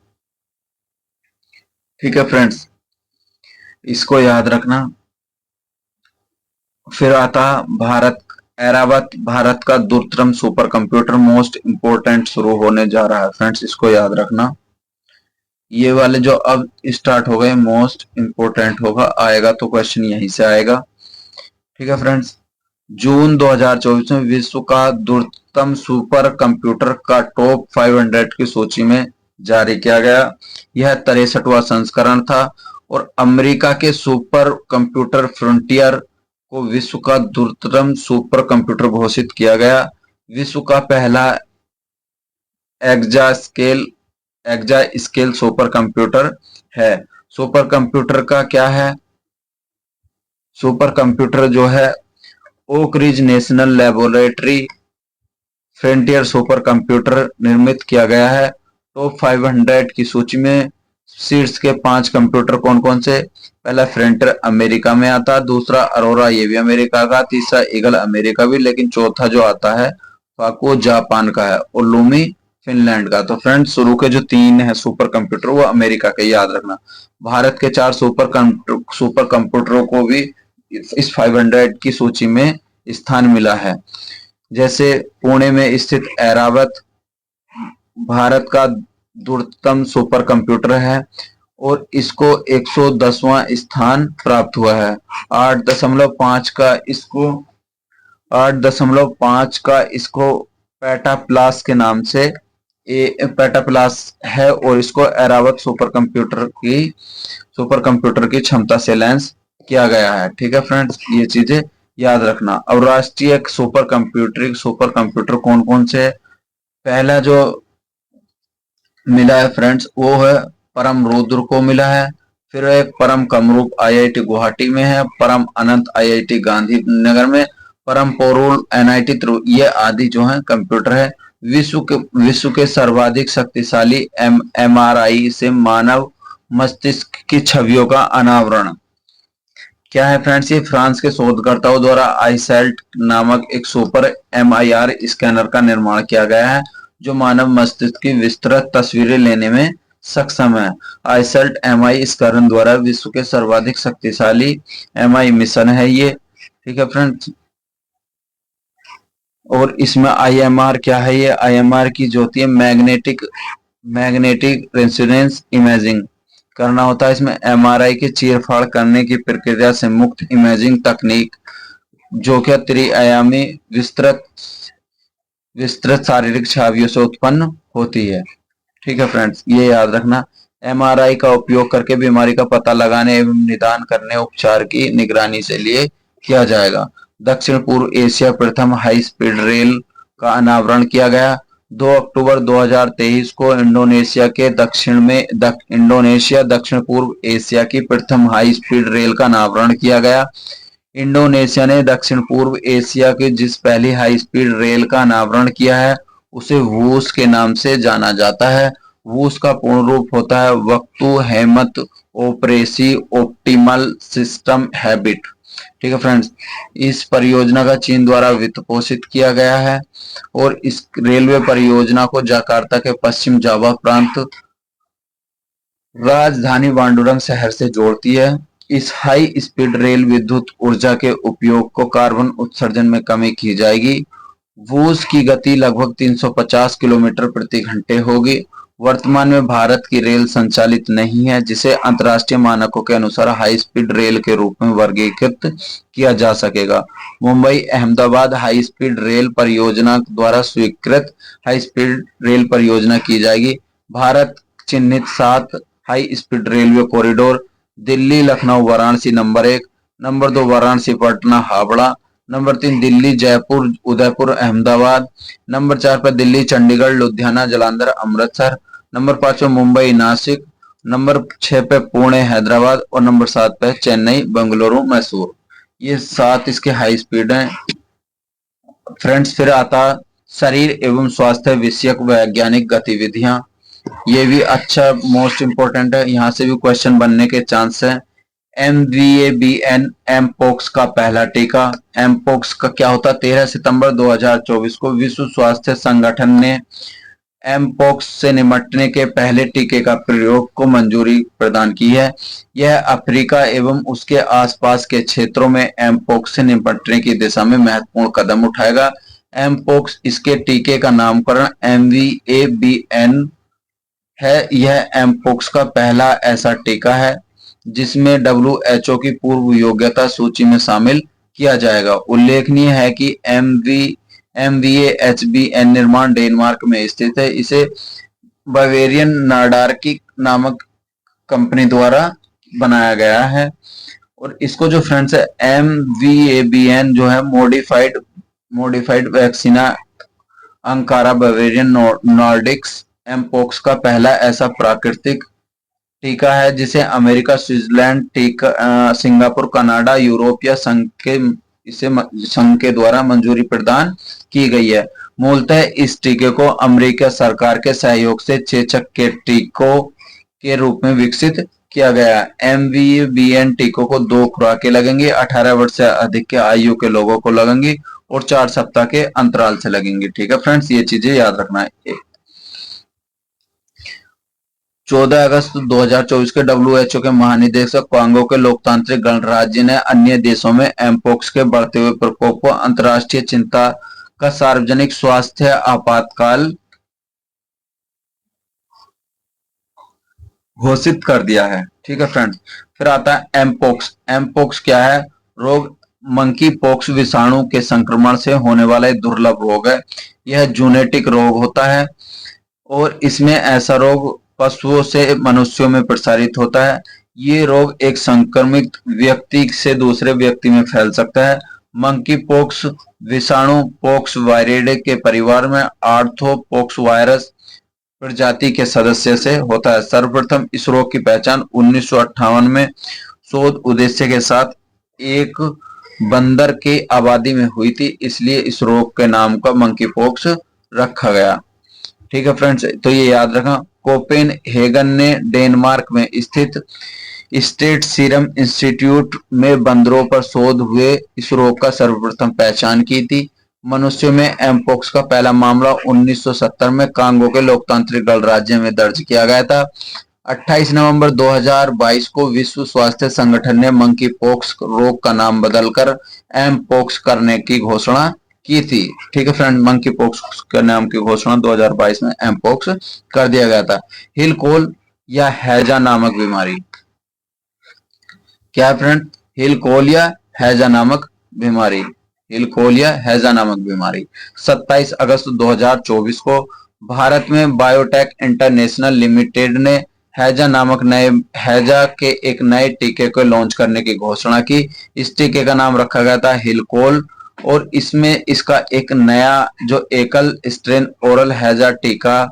S1: ठीक है फ्रेंड्स, इसको याद रखना। फिर आता भारत ऐरावत, भारत का दूरतम सुपर कंप्यूटर मोस्ट इंपोर्टेंट शुरू होने जा रहा है। फ्रेंड्स, इसको याद रखना। ये वाले जो अब स्टार्ट हो गए मोस्ट इंपोर्टेंट होगा, आएगा तो क्वेश्चन यहीं से आएगा। ठीक है फ्रेंड्स, जून 2024 में विश्व का दूरतम सुपर कंप्यूटर का टॉप 500 की सूची में जारी किया गया। यह 63वां संस्करण था और अमेरिका के सुपर कंप्यूटर फ्रंटियर को विश्व का दूरतम सुपर कंप्यूटर घोषित किया गया। विश्व का पहला एक्जा स्केल सुपर कंप्यूटर है। सुपर कंप्यूटर का क्या है? सुपर कंप्यूटर जो है Oak Ridge national laboratory frontier super computer निर्मित किया गया है। टॉप 500 की सूची में शीर्ष के 5 कंप्यूटर कौन कौन से? पहला फ्रंटियर अमेरिका में आता, दूसरा अरोरा ये भी अमेरिका का, तीसरा ईगल अमेरिका भी, लेकिन चौथा जो आता है फाको जापान का है और लूमी फिनलैंड का। तो फ्रेंड्स, शुरू के जो 3 है सुपर कंप्यूटर वो अमेरिका के, याद रखना। भारत के 4 सुपर कंप्यूटरों को भी इस 500 की सूची में स्थान मिला है। जैसे पुणे में स्थित ऐरावत भारत का दूरतम सुपर कंप्यूटर है और इसको 110वां स्थान प्राप्त हुआ है। 8.5 का इसको पेटाप्लास के नाम से पेटाप्लास है और इसको ऐरावत सुपर कंप्यूटर की क्षमता से लॉन्च किया गया है। ठीक है फ्रेंड्स, ये चीजें याद रखना। अब राष्ट्रीय सुपर कंप्यूटर कौन कौन से? पहला जो मिला है फ्रेंड्स वो है परम रुद्र को मिला है। फिर एक परम कामरूप आईआईटी गुवाहाटी में है, परम अनंत आईआईटी गांधीनगर में, परम पोरुल एनआईटी, ये आदि जो है कंप्यूटर है। विश्व के सर्वाधिक शक्तिशाली एमआरआई से मानव मस्तिष्क की छवियों का अनावरण क्या है फ्रेंड्स? ये फ्रांस के शोधकर्ताओं द्वारा आईसेल्ट नामक एक सुपर एमआईआर स्कैनर का निर्माण किया गया है जो मानव मस्तिष्क की विस्तृत तस्वीरें लेने में सक्षम है। आईसेल्ट एमआई स्कैनर द्वारा विश्व के सर्वाधिक शक्तिशाली एमआई मिशन है ये। ठीक है फ्रेंड्स, और इसमें आईएमआर क्या है? ये आईएमआर की जो होती है मैग्नेटिक रेजोनेंस इमेजिंग करना होता है। इसमें एमआरआई की चीरफाड़ करने की प्रक्रिया से मुक्त इमेजिंग तकनीक जो कि त्रिआयामी विस्तृत शारीरिक छवियों से उत्पन्न होती है। ठीक है फ्रेंड्स, ये याद रखना। एमआरआई का उपयोग करके बीमारी का पता लगाने एवं निदान करने उपचार की निगरानी से लिए किया जाएगा। दक्षिण पूर्व एशिया प्रथम हाई स्पीड रेल का अनावरण किया गया। 2 अक्टूबर 2023 को इंडोनेशिया दक्षिण पूर्व एशिया की प्रथम हाई स्पीड रेल का अनावरण किया गया। इंडोनेशिया ने दक्षिण पूर्व एशिया की जिस पहली हाई स्पीड रेल का अनावरण किया है उसे वूस के नाम से जाना जाता है। वूस का पूर्ण रूप होता है वक्तु हेमत ओपरेसी ऑप्टिमल सिस्टम हैबिट। ठीक है फ्रेंड्स, इस परियोजना का चीन द्वारा वित्त पोषित किया गया है और इस रेलवे परियोजना को जकार्ता के पश्चिम जावा प्रांत राजधानी बांडुरंग शहर से जोड़ती है। इस हाई स्पीड रेल विद्युत ऊर्जा के उपयोग को कार्बन उत्सर्जन में कमी की जाएगी। वूस की गति लगभग 350 किलोमीटर प्रति घंटे होगी। वर्तमान में भारत की रेल संचालित नहीं है जिसे अंतर्राष्ट्रीय मानकों के अनुसार हाई स्पीड रेल के रूप में वर्गीकृत किया जा सकेगा। Mumbai Ahmedabad high speed rail परियोजना द्वारा स्वीकृत हाई स्पीड रेल परियोजना की जाएगी। भारत चिन्हित 7 high speed railway corridor Delhi Lucknow Varanasi number 1, number 2 Varanasi Patna Howrah, number 3 Delhi Jaipur Udaipur Ahmedabad, number 4 पर दिल्ली चंडीगढ़ लुधियाना जालंधर अमृतसर, नंबर 5 पर मुंबई नासिक, नंबर 6 पे पुणे हैदराबाद और नंबर 7 पे चेन्नई बेंगलुरु मैसूर। ये 7 इसके हाई स्पीड हैं फ्रेंड्स। फिर आता शरीर एवं स्वास्थ्य विषयक वैज्ञानिक गतिविधियां, ये भी अच्छा मोस्ट इम्पोर्टेंट है, यहाँ से भी क्वेश्चन बनने के चांस है। MVABN एमपोक्स का पहला टीका। एमपोक्स का क्या होता है? 13 सितंबर 2024 को विश्व स्वास्थ्य संगठन ने एमपोक्स से निपटने के पहले टीके का प्रयोग को मंजूरी प्रदान की है। यह अफ्रीका एवं उसके आसपास के क्षेत्रों में एमपोक्स से निपटने की दिशा में महत्वपूर्ण कदम उठाएगा। एमपोक्स, इसके टीके का नामकरण MVABN है। यह एमपोक्स का पहला ऐसा टीका है जिसमें WHO की पूर्व योग्यता सूची में शामिल किया जाएगा। उल्लेखनीय है कि MVAHBN निर्माण डेनमार्क में स्थित है। इसे बावेरियन नॉर्डिक नामक कंपनी द्वारा बनाया गया है। और इसको जो फ्रेंड्स है MVABN जो है मॉडिफाइड वैक्सीना अंकारा बावेरियन नॉर्डिक्स एमपोक्स का पहला ऐसा प्राकृतिक टीका है जिसे अमेरिका, स्विट्जरलैंड, सिंगापुर, कनाडा, यूरोपीय संघ के द्वारा मंजूरी प्रदान की गई है। मूलतः इस टीके को अमेरिका सरकार के सहयोग से चेचक के टीकों के रूप में विकसित किया गया। MVABN टीकों को 2 खुराकें लगेंगी, 18 वर्ष से अधिक के आयु के लोगों को लगेंगी और 4 सप्ताह के अंतराल से लगेंगी। ठीक है फ्रेंड्स, ये चीजें याद रखना है। 14 अगस्त 2024 के WHO के महानिदेशक कांगो के लोकतांत्रिक गणराज्य ने अन्य देशों में एमपोक्स के बढ़ते हुए प्रकोप को अंतर्राष्ट्रीय चिंता का सार्वजनिक स्वास्थ्य आपातकाल घोषित कर दिया है। ठीक है फ्रेंड्स, फिर आता है एमपोक्स। एमपोक्स क्या है? रोग मंकी पॉक्स विषाणु के संक्रमण से होने वाला एक दुर्लभ रोग है। यह जूनेटिक रोग होता है और इसमें ऐसा रोग पशुओं से मनुष्यों में प्रसारित होता है। ये रोग एक संक्रमित व्यक्ति से दूसरे व्यक्ति में फैल सकता है। मंकी पॉक्स विषाणु पॉक्स वायरिडे के परिवार में आर्थ्रोपॉक्स वायरस प्रजाति के सदस्य से होता है। सर्वप्रथम इस रोग की पहचान 1958 में शोध उद्देश्य के साथ एक बंदर की आबादी में हुई थी, इसलिए इस रोग के नाम का मंकी पॉक्स रखा गया। ठीक है फ्रेंड्स, तो ये याद रखना। कोपेनहेगन ने डेनमार्क में स्थित स्टेट सीरम इंस्टीट्यूट में बंदरों पर शोध हुए इस रोग का सर्वप्रथम पहचान की थी। मनुष्यों में एमपोक्स का पहला मामला 1970 में कांगो के लोकतांत्रिक गणराज्य में दर्ज किया गया था। 28 नवंबर 2022 को विश्व स्वास्थ्य संगठन ने मंकी पॉक्स रोग का नाम बदलकर एमपोक्स करने की घोषणा की थी। ठीक है फ्रेंड, मंकी पॉक्स के नाम की घोषणा 2022 में एमपोक्स कर दिया गया था। हिल कोल या हैजा नामक बीमारी क्या है फ्रेंड? हिल कोल या हैजा नामक बीमारी। हिल कोल या हैजा नामक बीमारी 27 अगस्त 2024 को भारत में बायोटेक इंटरनेशनल लिमिटेड ने हैजा के एक नए टीके को लॉन्च करने की घोषणा की। इस टीके का नाम रखा गया था हिलकोल और इसमें इसका एक नया जो एकल स्ट्रेन ओरल हैजा टीका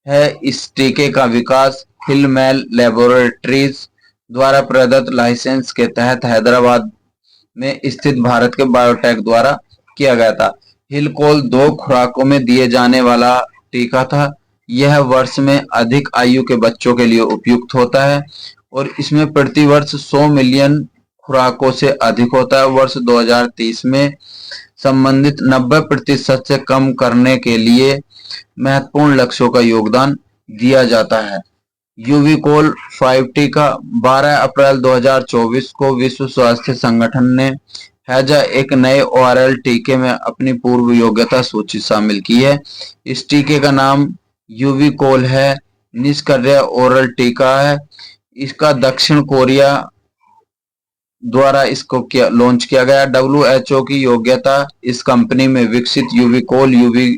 S1: है, इस टीके का विकास हिलमेल लैबोरेटरीज द्वारा प्रदत्त लाइसेंस के तहत हैदराबाद में स्थित भारत के बायोटेक द्वारा किया गया था। हिलकोल 2 खुराकों में दिए जाने वाला टीका था। यह वर्ष में अधिक आयु के बच्चों के लिए उपयुक्त होता है और इसमें प्रति वर्ष 100 मिलियन खुराकों से अधिक होता है। वर्ष 2030 में संबंधित 90% से कम करने के लिए महत्वपूर्ण लक्ष्यों का योगदान दिया जाता है। यूविकोल 5 टीका 12 अप्रैल 2024 को विश्व स्वास्थ्य संगठन ने हैजा एक नए ओरल टीके में अपनी पूर्व योग्यता सूची शामिल की है। इस टीके का नाम यूविकोल है। निष्क्रिय ओरल टीका है। इसका दक्षिण कोरिया द्वारा इसको लॉन्च किया गया। WHO की योग्यता इस कंपनी में विकसित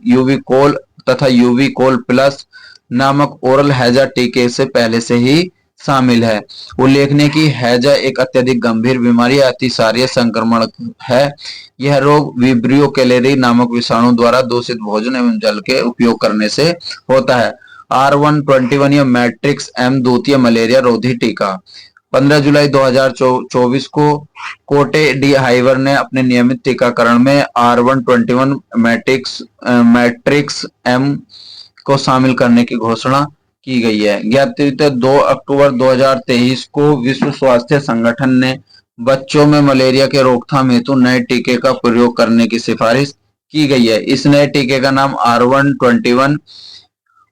S1: यूविकोल तथा यूविकोल प्लस नामक ओरल हैजा टीके से पहले से ही शामिल है। उल्लेखनीय कि हैजा एक अत्यधिक गंभीर बीमारी अतिसारीय संक्रमण है। यह रोग विब्रियो कैलेरी नामक विषाणु द्वारा दूषित भोजन एवं जल के उपयोग करने से होता है। R121 या मैट्रिक्स M द्वितीय मलेरिया रोधी टीका 15 जुलाई 2024 को कोटे डी हाइवर ने अपने नियमित टीकाकरण में R121 मैट्रिक्स एम को शामिल करने की घोषणा की गई है। ज्ञात 2 अक्टूबर 2023 को विश्व स्वास्थ्य संगठन ने बच्चों में मलेरिया के रोकथाम हेतु नए टीके का प्रयोग करने की सिफारिश की गई है। इस नए टीके का नाम R121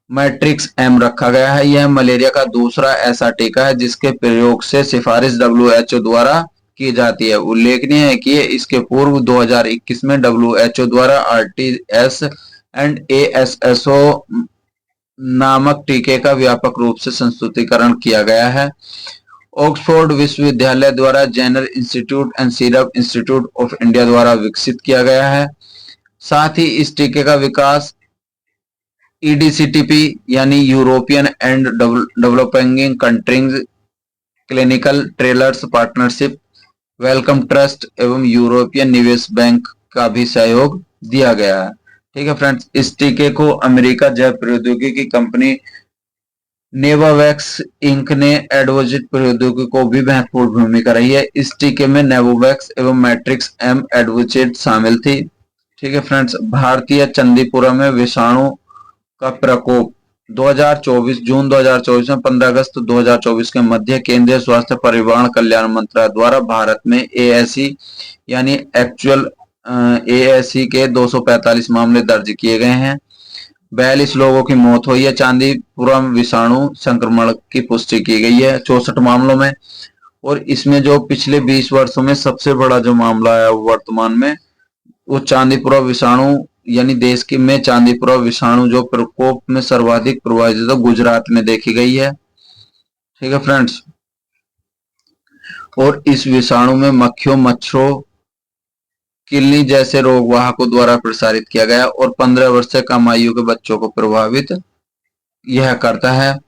S1: मैट्रिक्स एम रखा गया है। यह मलेरिया का दूसरा ऐसा टीका है जिसके प्रयोग से सिफारिश WHO द्वारा की जाती है। उल्लेखनीय है कि इसके पूर्व 2021 में WHO द्वारा RTS एंड ASSO नामक टीके का व्यापक रूप से संस्तुतिकरण किया गया है। ऑक्सफोर्ड विश्वविद्यालय द्वारा Jenner Institute and Serum Institute of India द्वारा विकसित किया गया है। साथ ही इस टीके का विकास EDCTP यानी European and developing countries clinical trials partnership, Wellcome Trust एवं यूरोपियन निवेश बैंक का भी सहयोग दिया गया है। ठीक है फ्रेंड्स, इस टीके को अमेरिका जैव प्रौद्योगिकी कंपनी नेवावैक्स इंक ने एडवांस्ड प्रौद्योगिकी को भी महत्वपूर्ण भूमिका रही है। इस टीके में नेवावैक्स एवं मैट्रिक्स एम एडवांस्ड शामिल थी। ठीक है फ्रेंड्स, भारतीय चंदीपुरम में विषाणु का प्रकोप 2024 जून 2024 में 15 अगस्त 2024 के मध्य केंद्रीय स्वास्थ्य परिवार कल्याण मंत्रालय द्वारा भारत में ASE यानी एक्चुअल ASE के 245 मामले दर्ज किए गए हैं। 42 लोगों की मौत हुई है। चांदीपुरम विषाणु संक्रमण की पुष्टि की गई है 64 मामलों में। और इसमें जो पिछले 20 वर्षों में सबसे बड़ा जो मामला है वर्तमान में, वो चांदीपुरम विषाणु यानी देश की में चांदीपुरम विषाणु जो प्रकोप में सर्वाधिक प्रभावित है गुजरात में देखी गई है। ठीक है फ्रेंड्स, और इस विषाणु में मक्खियों, मच्छरों, किलनी जैसे रोगवाहकों द्वारा प्रसारित किया गया और 15 वर्ष से कम आयु के बच्चों को प्रभावित यह करता है।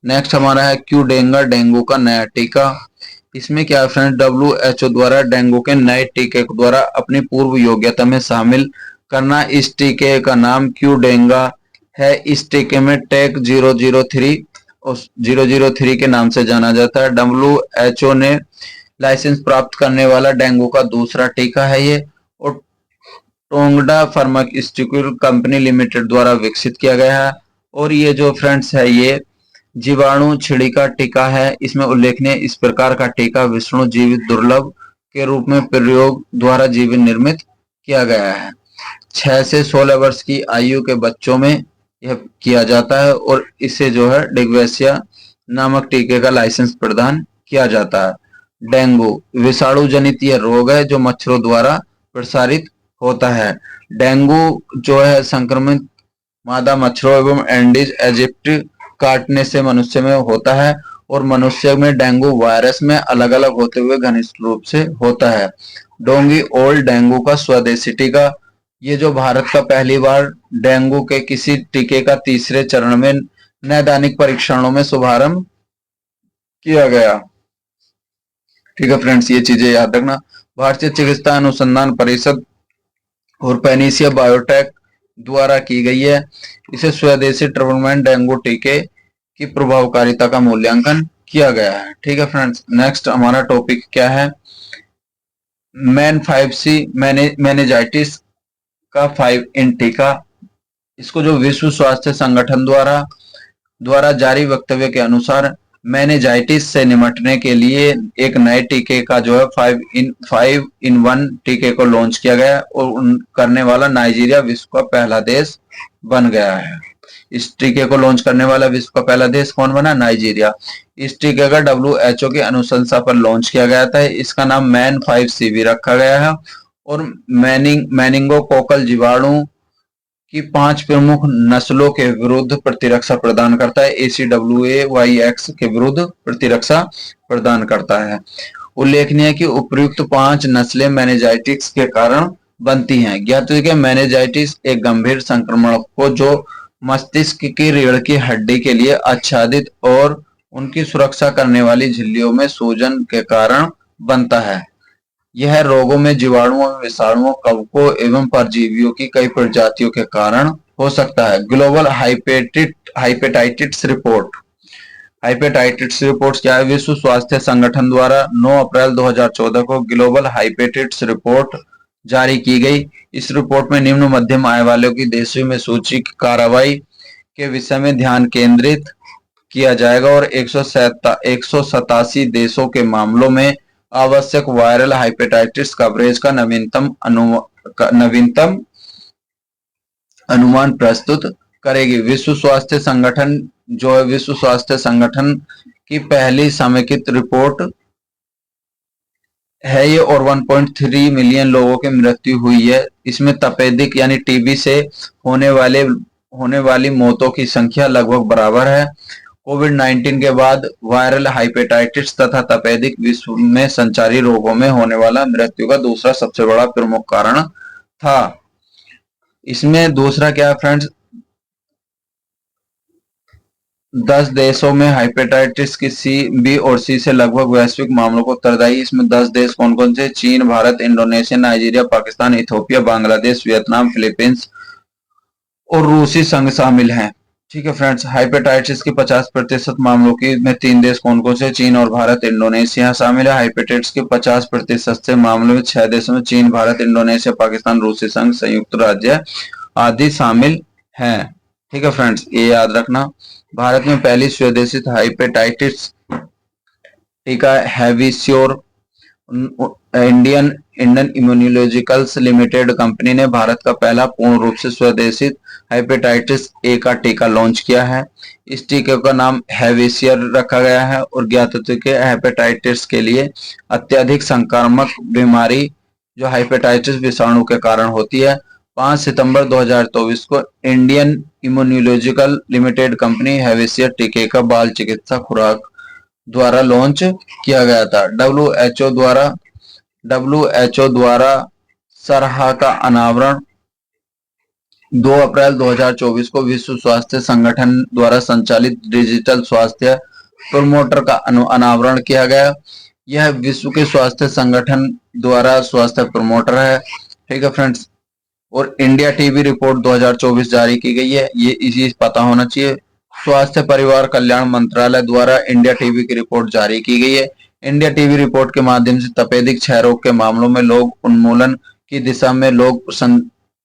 S1: नेक्स्ट हमारा है क्यूडेंगा, डेंगू का नया टीका। इसमें क्या है फ्रेंड्स, WHO द्वारा डेंगू के नए टीके द्वारा अपनी पूर्व योग्यता में शामिल करना। इस टीके का नाम क्यूडेंगा है। इस टीके में टेक 003 के नाम से जाना जाता है। WHO ने लाइसेंस प्राप्त करने वाला डेंगू का दूसरा टीका है ये, और टोंगडा फार्मास्यूटिकल कंपनी लिमिटेड द्वारा विकसित किया गया है। और ये जो फ्रेंड्स है ये जीवाणु छिड़का टीका है। इसमें उल्लेखनीय इस प्रकार का टीका विष्णु जीवित दुर्लभ के रूप में प्रयोग द्वारा जीवन निर्मित किया गया है। 6 से 16 वर्ष की आयु के बच्चों में यह किया जाता है और इसे जो है डेंगुएसिया नामक टीके का लाइसेंस प्रदान किया जाता है। डेंगू विषाणु जनित यह रोग है जो मच्छरों द्वारा प्रसारित होता है। डेंगू जो है संक्रमित मादा मच्छरों एवं एंडीज एजिप्टी काटने से मनुष्य में होता है और मनुष्य में डेंगू वायरस में अलग अलग होते हुए घनिष्ठ रूप से होता है। डोंगी ओल्ड डेंगू का स्वदेशी टीका, ये जो भारत का पहली बार डेंगू के किसी टीके का तीसरे चरण में नैदानिक परीक्षणों में शुभारंभ किया गया। ठीक है फ्रेंड्स, ये चीजें याद रखना। भारतीय चिकित्सा अनुसंधान परिषद और पैनिसिया बायोटेक द्वारा की गई है। इसे स्वदेशी ट्रिपलमैन डेंगू टीके की प्रभावकारिता का मूल्यांकन किया गया है। ठीक है फ्रेंड्स, नेक्स्ट हमारा टॉपिक क्या है, मैन 5C मेनिंजाइटिस का 5 इन टीका। इसको जो विश्व स्वास्थ्य संगठन द्वारा जारी वक्तव्य के अनुसार मेनिंजाइटिस से निपटने के लिए एक नए टीके का जो है 5 इन 1 टीके को लॉन्च किया गया और करने वाला नाइजीरिया विश्व का पहला देश बन गया है। इस टीके को लॉन्च करने वाला विश्व का पहला देश कौन बना? नाइजीरिया। इस टीके का WHO की अनुशंसा पर लॉन्च किया गया था। इसका नाम मैन 5C भी रखा गया है और मेनिंगोकोकल जीवाणु की 5 प्रमुख नस्लों के विरुद्ध प्रतिरक्षा प्रदान करता है। ACWA-YX के विरुद्ध प्रतिरक्षा प्रदान करता है। उल्लेखनीय है कि उपयुक्त 5 नस्लें मेनिंजाइटिस के कारण बनती हैं। ज्ञात है कि मेनिंजाइटिस एक गंभीर संक्रमण को जो मस्तिष्क की रीढ़ की हड्डी के लिए आच्छादित और उनकी सुरक्षा करने वाली झिल्लियों में सूजन के कारण बनता है। यह रोगों में जीवाणुओं, विषाणुओं, कवकों एवं परजीवियों की कई प्रजातियों के कारण हो सकता है। ग्लोबल हेपेटाइटिस हाइपेटाइटिस रिपोर्ट क्या है? विश्व स्वास्थ्य संगठन द्वारा 9 अप्रैल 2014 को ग्लोबल हाइपेटाइटिस रिपोर्ट जारी की गई। इस रिपोर्ट में निम्न मध्यम आय वालों की देशों में सूची की कार्रवाई के विषय में ध्यान केंद्रित किया जाएगा और 187 देशों के मामलों में आवश्यक वायरल हाइपेटाइटिस कवरेज का नवीनतम अनुमान प्रस्तुत करेगी। विश्व स्वास्थ्य संगठन जो है, विश्व स्वास्थ्य संगठन की पहली समेकित रिपोर्ट है ये, और 1.3 मिलियन लोगों की मृत्यु हुई है। इसमें तपेदिक यानी टीबी से होने वाली मौतों की संख्या लगभग बराबर है। कोविड-19 के बाद वायरल हाइपेटाइटिस तथा तपेदिक विश्व में संचारी रोगों में होने वाला मृत्यु का दूसरा सबसे बड़ा प्रमुख कारण था। इसमें दूसरा क्या है फ्रेंड्स, 10 देशों में हाइपेटाइटिस की सी, बी और सी से लगभग वैश्विक मामलों को उत्तरदायी। इसमें 10 देश कौन कौन से? चीन, Bharat, Indonesia, Nigeria, Pakistan, Ethiopia, Bangladesh, Vietnam, Philippines और रूसी संघ शामिल हैं। ठीक है फ्रेंड्स, हाइपेटाइटिस के 50% मामलों की में 3 देश कौन कौन से? चीन और भारत, इंडोनेशिया शामिल है। हाइपेटाइटिस के 50% से मामलों में 6 देशों में चीन, भारत, इंडोनेशिया, पाकिस्तान, रूसी संघ, संयुक्त राज्य आदि शामिल हैं। ठीक है फ्रेंड्स, ये याद रखना। भारत में पहली स्वदेशी हाइपेटाइटिस टीका हैविसियोर इंडियन इम्यूनोलॉजिकल्स लिमिटेड कंपनी ने भारत का पहला पूर्ण रूप से स्वदेशी हेपेटाइटिस ए का टीका लॉन्च किया है। इस टीके का नाम हैविसियर रखा गया है और ज्ञात के हेपेटाइटिस के लिए अत्यधिक संक्रामक बीमारी जो हेपेटाइटिस विषाणु के कारण होती है। 5 सितंबर 2024 को इंडियन इम्यूनोलॉजिकल लिमिटेड कंपनी हैविसियर टीके का बाल चिकित्सा खुराक द्वारा लॉन्च किया गया था। डब्ल्यूएचओ द्वारा सरहा का अनावरण 2 अप्रैल 2024 को विश्व स्वास्थ्य संगठन द्वारा संचालित डिजिटल स्वास्थ्य प्रोमोटर का अनावरण किया गया। यह विश्व के स्वास्थ्य संगठन द्वारा स्वास्थ्य प्रोमोटर है। ठीक है फ्रेंड्स, और इंडिया टीबी रिपोर्ट 2024 जारी की गई है, ये इसी पता होना चाहिए। स्वास्थ्य परिवार कल्याण मंत्रालय द्वारा इंडिया टीबी की रिपोर्ट जारी की गई है। इंडिया टीबी रिपोर्ट के माध्यम से तपेदिक क्षय रोग के मामलों में लोग उन्मूलन की दिशा में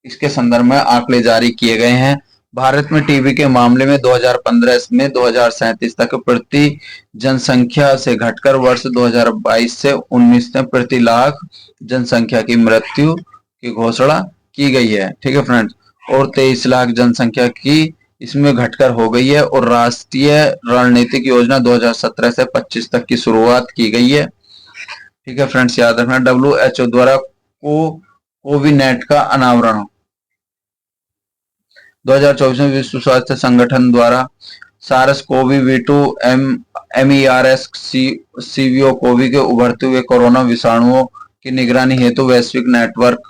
S1: इसके संदर्भ में आंकड़े जारी किए गए हैं। भारत में टीबी के मामले में 2015 में 2037 तक प्रति जनसंख्या से घटकर वर्ष 2022 से 19 में प्रति लाख जनसंख्या की मृत्यु की घोषणा की गई है। ठीक है फ्रेंड्स, और 23 लाख जनसंख्या की इसमें घटकर हो गई है और राष्ट्रीय रणनीतिक योजना 2017 से 25 तक की शुरुआत की गई है। ठीक है फ्रेंड्स, याद रखना। डब्ल्यूएचओ द्वारा कोविनेट का अनावरण 2024 में विश्व स्वास्थ्य संगठन द्वारा सारस कोवी-2 MERS सीवीओ कोवी के उभरते हुए कोरोना विषाणुओं की निगरानी हेतु वैश्विक नेटवर्क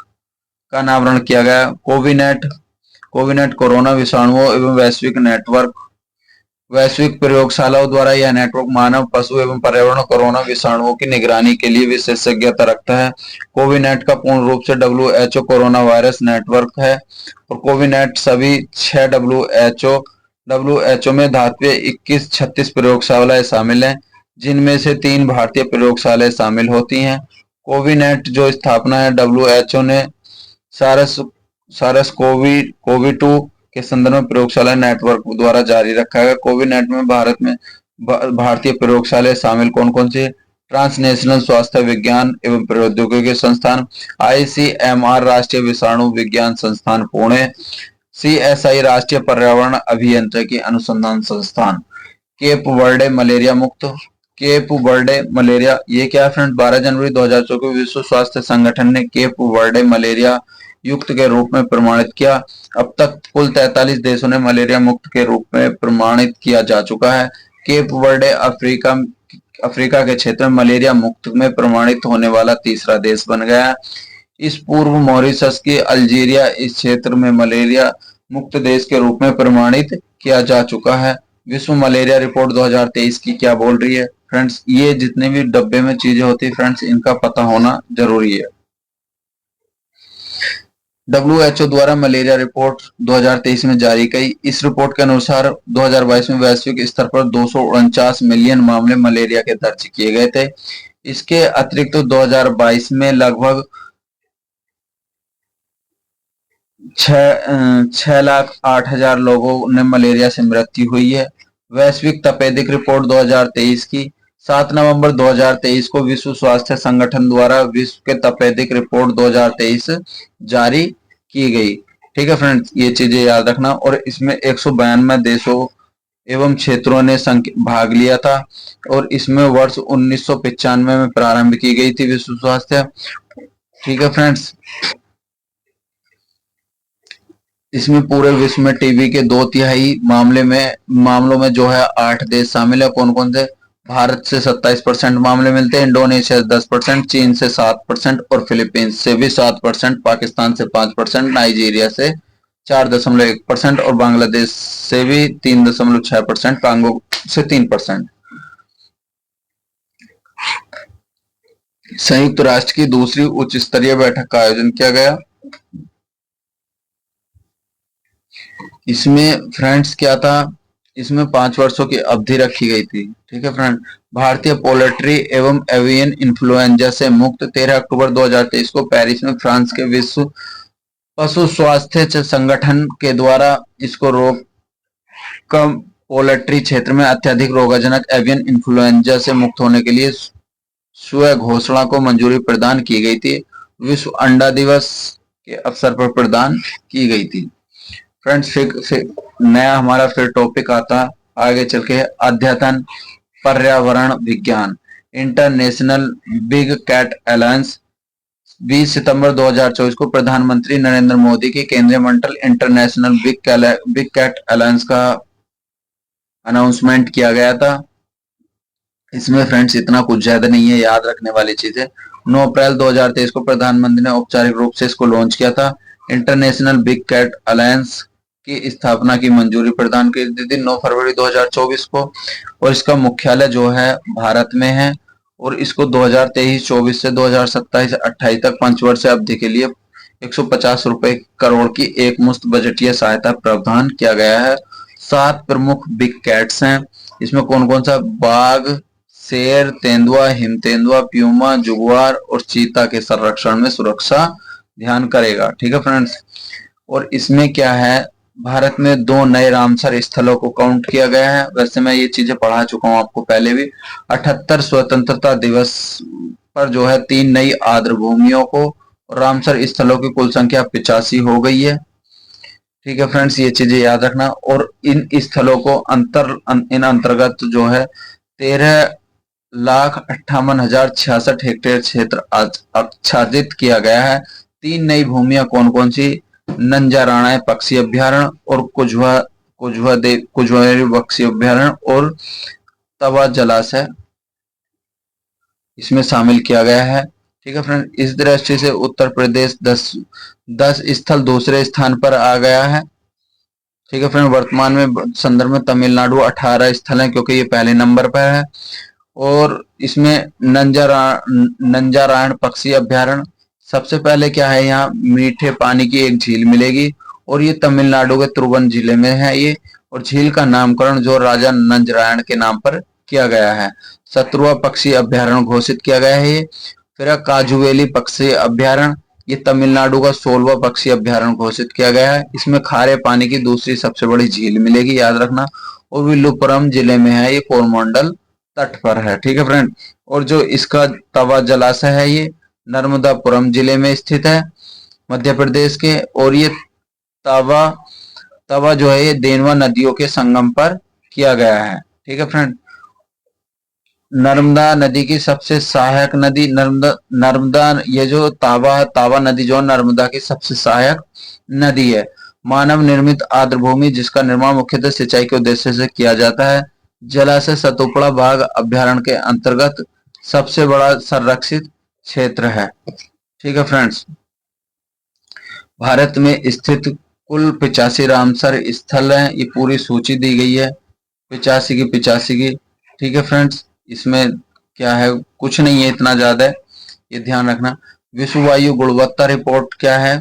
S1: का अनावरण किया गया। कोविनेट कोरोना विषाणुओं एवं वैश्विक प्रयोगशालाओं द्वारा यह नेटवर्क मानव, पशु एवं पर्यावरण कोरोना विषाणुओं की निगरानी के लिए विशेषज्ञता रखता है। कोविनेट का पूर्ण रूप से डब्ल्यूएचओ कोरोना वायरस नेटवर्क है और कोविनेट सभी 6 डब्ल्यूएचओ में धात्विक 21-36 प्रयोगशालाएं शामिल हैं, जिनमें से 3 भारतीय प्रयोगशालाएं शामिल होती हैं। कोविनेट जो स्थापना है डब्ल्यूएचओ ने सारस कोवी-2 के संदर्भ में प्रयोगशाला नेटवर्क द्वारा जारी रखा गया। कोविनेट में भारत में भारतीय प्रयोगशालाएं शामिल कौन कौन सी? ट्रांसनेशनल स्वास्थ्य विज्ञान एवं प्रौद्योगिकी संस्थान, ICMR राष्ट्रीय विषाणु विज्ञान संस्थान पुणे, CSI राष्ट्रीय पर्यावरण अभियांत्रिकी अनुसंधान संस्थान, केप वर्डे मलेरिया ये क्या फ्रेंड? 12 जनवरी 2024 को विश्व स्वास्थ्य संगठन ने केप वर्डे मलेरिया युक्त के रूप में प्रमाणित किया। अब तक कुल 43 देशों ने मलेरिया मुक्त के रूप में प्रमाणित किया जा चुका है। केप वर्डे अफ्रीका के क्षेत्र में मलेरिया मुक्त में प्रमाणित होने वाला तीसरा देश बन गया। इस पूर्व मॉरिशस की अल्जीरिया इस क्षेत्र में मलेरिया मुक्त देश के रूप में प्रमाणित किया जा चुका है। विश्व मलेरिया रिपोर्ट 2023 की क्या बोल रही है फ्रेंड्स? ये जितने भी डब्बे में चीजें होती है फ्रेंड्स, इनका पता होना जरूरी है। WHO द्वारा मलेरिया रिपोर्ट 2023 में जारी की। इस रिपोर्ट के अनुसार 2022 में वैश्विक स्तर पर 249 मिलियन मामले मलेरिया के दर्ज किए गए थे। इसके अतिरिक्त 2022 में लगभग 6,08,000 लोगों ने मलेरिया से मृत्यु हुई है। वैश्विक तपेदिक रिपोर्ट 2023 की 7 नवंबर 2023 को विश्व स्वास्थ्य संगठन द्वारा विश्व के तपेदिक रिपोर्ट 2023 जारी की गई। ठीक है फ्रेंड्स, ये चीजें याद रखना। और इसमें 192 देशों एवं क्षेत्रों ने भाग लिया था और इसमें वर्ष 1995 में प्रारंभ की गई थी विश्व स्वास्थ्य। ठीक है फ्रेंड्स, इसमें पूरे विश्व में टीबी के 2/3 मामलों में जो है 8 देश शामिल है। कौन कौन से? भारत से 27% मामले मिलते हैं, इंडोनेशिया से 10%, चीन से 7% और फिलीपींस से भी 7%, पाकिस्तान से 5%, नाइजीरिया से 4.1% और बांग्लादेश से भी 3.6%, कांगो से 3%। संयुक्त राष्ट्र की दूसरी उच्च स्तरीय बैठक का आयोजन किया गया। इसमें फ्रेंड्स क्या था, इसमें 5 वर्षों की अवधि रखी गई थी। ठीक है फ्रेंड, भारतीय पोल्ट्री एवं एवियन इन्फ्लुएंजा से मुक्त 13 अक्टूबर 2023 को पेरिस में फ्रांस के विश्व पशु स्वास्थ्य संगठन के द्वारा इसको रोक कम पोल्ट्री क्षेत्र में अत्यधिक रोगजनक एवियन इन्फ्लुएंजा से मुक्त होने के लिए स्व घोषणा को मंजूरी प्रदान की गई थी। विश्व अंडा दिवस के अवसर पर प्रदान की गई थी। फ्रेंड्स, फिर नया हमारा फिर टॉपिक आता आगे चल के, अद्यतन पर्यावरण विज्ञान। इंटरनेशनल बिग कैट अलायंस 20 सितंबर 2024 को प्रधानमंत्री नरेंद्र मोदी के केंद्रीय मंडल इंटरनेशनल बिग कैट अलायंस का अनाउंसमेंट किया गया था। इसमें फ्रेंड्स इतना कुछ ज्यादा नहीं है, याद रखने वाली चीजें। 9 अप्रैल 2023 को प्रधानमंत्री ने औपचारिक रूप से इसको लॉन्च किया था। इंटरनेशनल बिग कैट अलायंस की स्थापना की मंजूरी प्रदान की थी 9 फरवरी 2024 को और इसका मुख्यालय जो है भारत में है। और इसको 2023-24 से 2027-28 तक 5 वर्ष अवधि के लिए 150 रुपए करोड़ की एक मुश्त बजटीय सहायता प्रदान किया गया है। 7 प्रमुख बिग कैट्स हैं। इसमें कौन कौन सा? बाघ, शेर, तेंदुआ, हिम तेंदुआ, प्यूमा, जुगुआर और चीता के संरक्षण में सुरक्षा ध्यान करेगा। ठीक है फ्रेंड्स, और इसमें क्या है, भारत में 2 नए रामसर स्थलों को काउंट किया गया है। वैसे मैं ये चीजें पढ़ा चुका हूं आपको पहले भी। 78 स्वतंत्रता दिवस पर जो है 3 नई आर्द्र भूमियों को रामसर स्थलों की कुल संख्या 85 हो गई है। ठीक है फ्रेंड्स, ये चीजें याद रखना। और इन स्थलों को इन अंतर्गत जो है 13,58,066 हेक्टेयर क्षेत्र आच्छादित किया गया है। 3 नई भूमियां कौन कौन सी? नंजाराणा पक्षी अभ्यारण्य और कुजवा पक्षी अभ्यारण्य और तवा जलाशय इसमें शामिल किया गया है। ठीक है फ्रेंड, इस दृष्टि से उत्तर प्रदेश 10 स्थल दूसरे स्थान पर आ गया है। ठीक है फ्रेंड, वर्तमान में संदर्भ में तमिलनाडु 18 स्थल हैं क्योंकि ये पहले नंबर पर है। और इसमें नंजारायण पक्षी अभ्यारण्य सबसे पहले क्या है, यहाँ मीठे पानी की एक झील मिलेगी और ये तमिलनाडु के तिरुवन जिले में है ये। और झील का नामकरण जो राजा नंजरायण के नाम पर किया गया है। 17वां पक्षी अभ्यारण्य घोषित किया गया है ये। फिर काजुवेली पक्षी अभ्यारण्य, ये तमिलनाडु का 16वां पक्षी अभ्यारण्य घोषित किया गया है। इसमें खारे पानी की दूसरी सबसे बड़ी झील मिलेगी, याद रखना। और विल्लुपुरम जिले में है ये, कोरमंडल तट पर है। ठीक है फ्रेंड, और जो इसका तवा जलाशय है ये नर्मदापुरम जिले में स्थित है मध्य प्रदेश के। और ये तवा तवा जो है ये देनवा नदियों के संगम पर किया गया है। ठीक है फ्रेंड, नर्मदा नदी की सबसे सहायक नदी नर्मदा ये जो तावा नदी जो नर्मदा की सबसे सहायक नदी है। मानव निर्मित आर्द्र भूमि जिसका निर्माण मुख्यतः सिंचाई के उद्देश्य से किया जाता है। जलाशय सतुपड़ा बाघ अभ्यारण्य के अंतर्गत सबसे बड़ा संरक्षित क्षेत्र है। ठीक है फ्रेंड्स, भारत में स्थित कुल 85 रामसर स्थल हैं। ये पूरी सूची दी गई है 85 की 85 की। ठीक है फ्रेंड्स, इसमें क्या है, कुछ नहीं है इतना ज्यादा है, ये ध्यान रखना। विश्व वायु गुणवत्ता रिपोर्ट क्या है?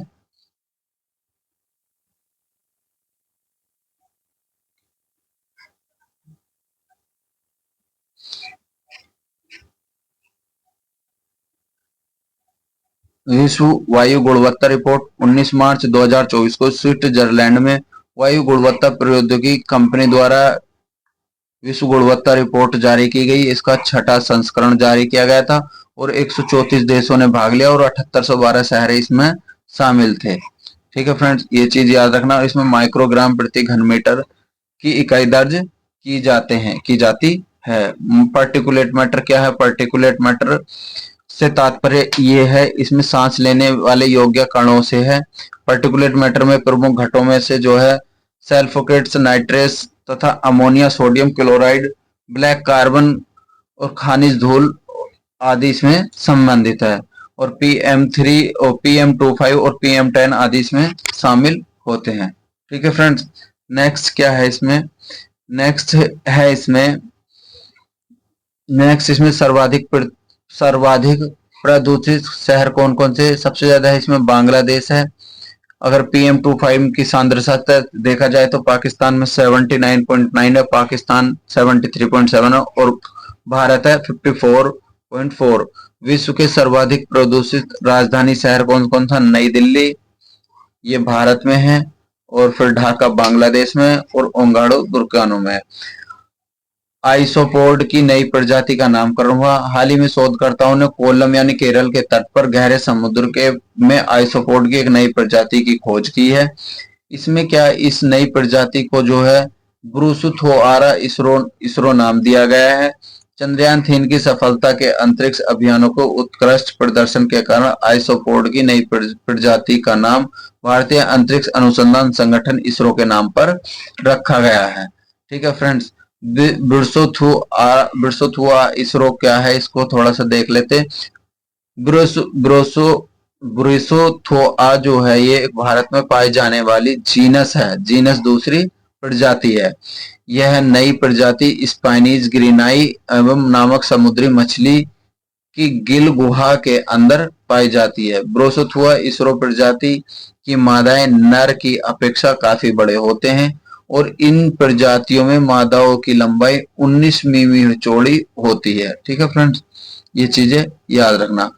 S1: विश्व वायु गुणवत्ता रिपोर्ट 19 मार्च 2024 को स्विट्जरलैंड में वायु गुणवत्ता प्रौद्योगिकी कंपनी द्वारा विश्व गुणवत्ता रिपोर्ट जारी की गई। इसका छठा संस्करण जारी किया गया था और 134 देशों ने भाग लिया और 7812 शहर इसमें शामिल थे। ठीक है फ्रेंड्स, ये चीज याद रखना। इसमें माइक्रोग्राम प्रति घन मीटर की इकाई दर्ज की जाती है। पार्टिकुलेट मैटर क्या है? पार्टिकुलेट मैटर से तात्पर्य ये है, इसमें सांस लेने वाले योग्य कणों से है। पार्टिकुलेट मैटर में प्रमुख घटों में से जो है सल्फोकेट्स, नाइट्रेस तथा ammonia, sodium chloride, black carbon और खनिज धूल आदि इसमें संबंधित है। और PM3 और PM25 और PM10 आदि इसमें शामिल होते हैं। ठीक है फ्रेंड्स, नेक्स्ट क्या है इसमें? नेक्स्ट इसमें सर्वाधिक प्रदूषित शहर कौन कौन से? सबसे ज्यादा है इसमें बांग्लादेश है। अगर PM25 की सांद्रता देखा जाए तो पाकिस्तान में 79.9 है, पाकिस्तान 73.7 है और भारत है 54.4। विश्व के सर्वाधिक प्रदूषित राजधानी शहर कौन कौन था? नई दिल्ली, ये भारत में है, और फिर ढाका बांग्लादेश में और ओंगाड़ू दुर्गानो में। आइसोपोड की नई प्रजाति का नामकरण हुआ। हाल ही में शोधकर्ताओं ने कोल्लम यानी केरल के तट पर गहरे समुद्र के में आइसोपोड की एक नई प्रजाति की खोज की है। इसमें क्या, इस नई प्रजाति को जो है ब्रूसुथोआरा इसरो नाम दिया गया है। चंद्रयान 3 की सफलता के अंतरिक्ष अभियानों को उत्कृष्ट प्रदर्शन के कारण आइसोपोड की नई प्रजाति का नाम भारतीय अंतरिक्ष अनुसंधान संगठन इसरो के नाम पर रखा गया है। ठीक है फ्रेंड्स, ब्रूसुथुआ इसरो क्या है, इसको थोड़ा सा देख लेते। ब्रूसुथुआ जो है ये भारत में पाई जाने वाली जीनस है। जीनस दूसरी प्रजाति है। यह नई प्रजाति स्पाइनीज ग्रीनाई एवं नामक समुद्री मछली की गिल गुहा के अंदर पाई जाती है। ब्रूसुथुआ इसरो प्रजाति की मादाएं नर की अपेक्षा काफी बड़े होते हैं और इन प्रजातियों में मादाओं की लंबाई 19 मिमी चौड़ी होती है। ठीक है फ्रेंड्स, ये चीजें याद रखना।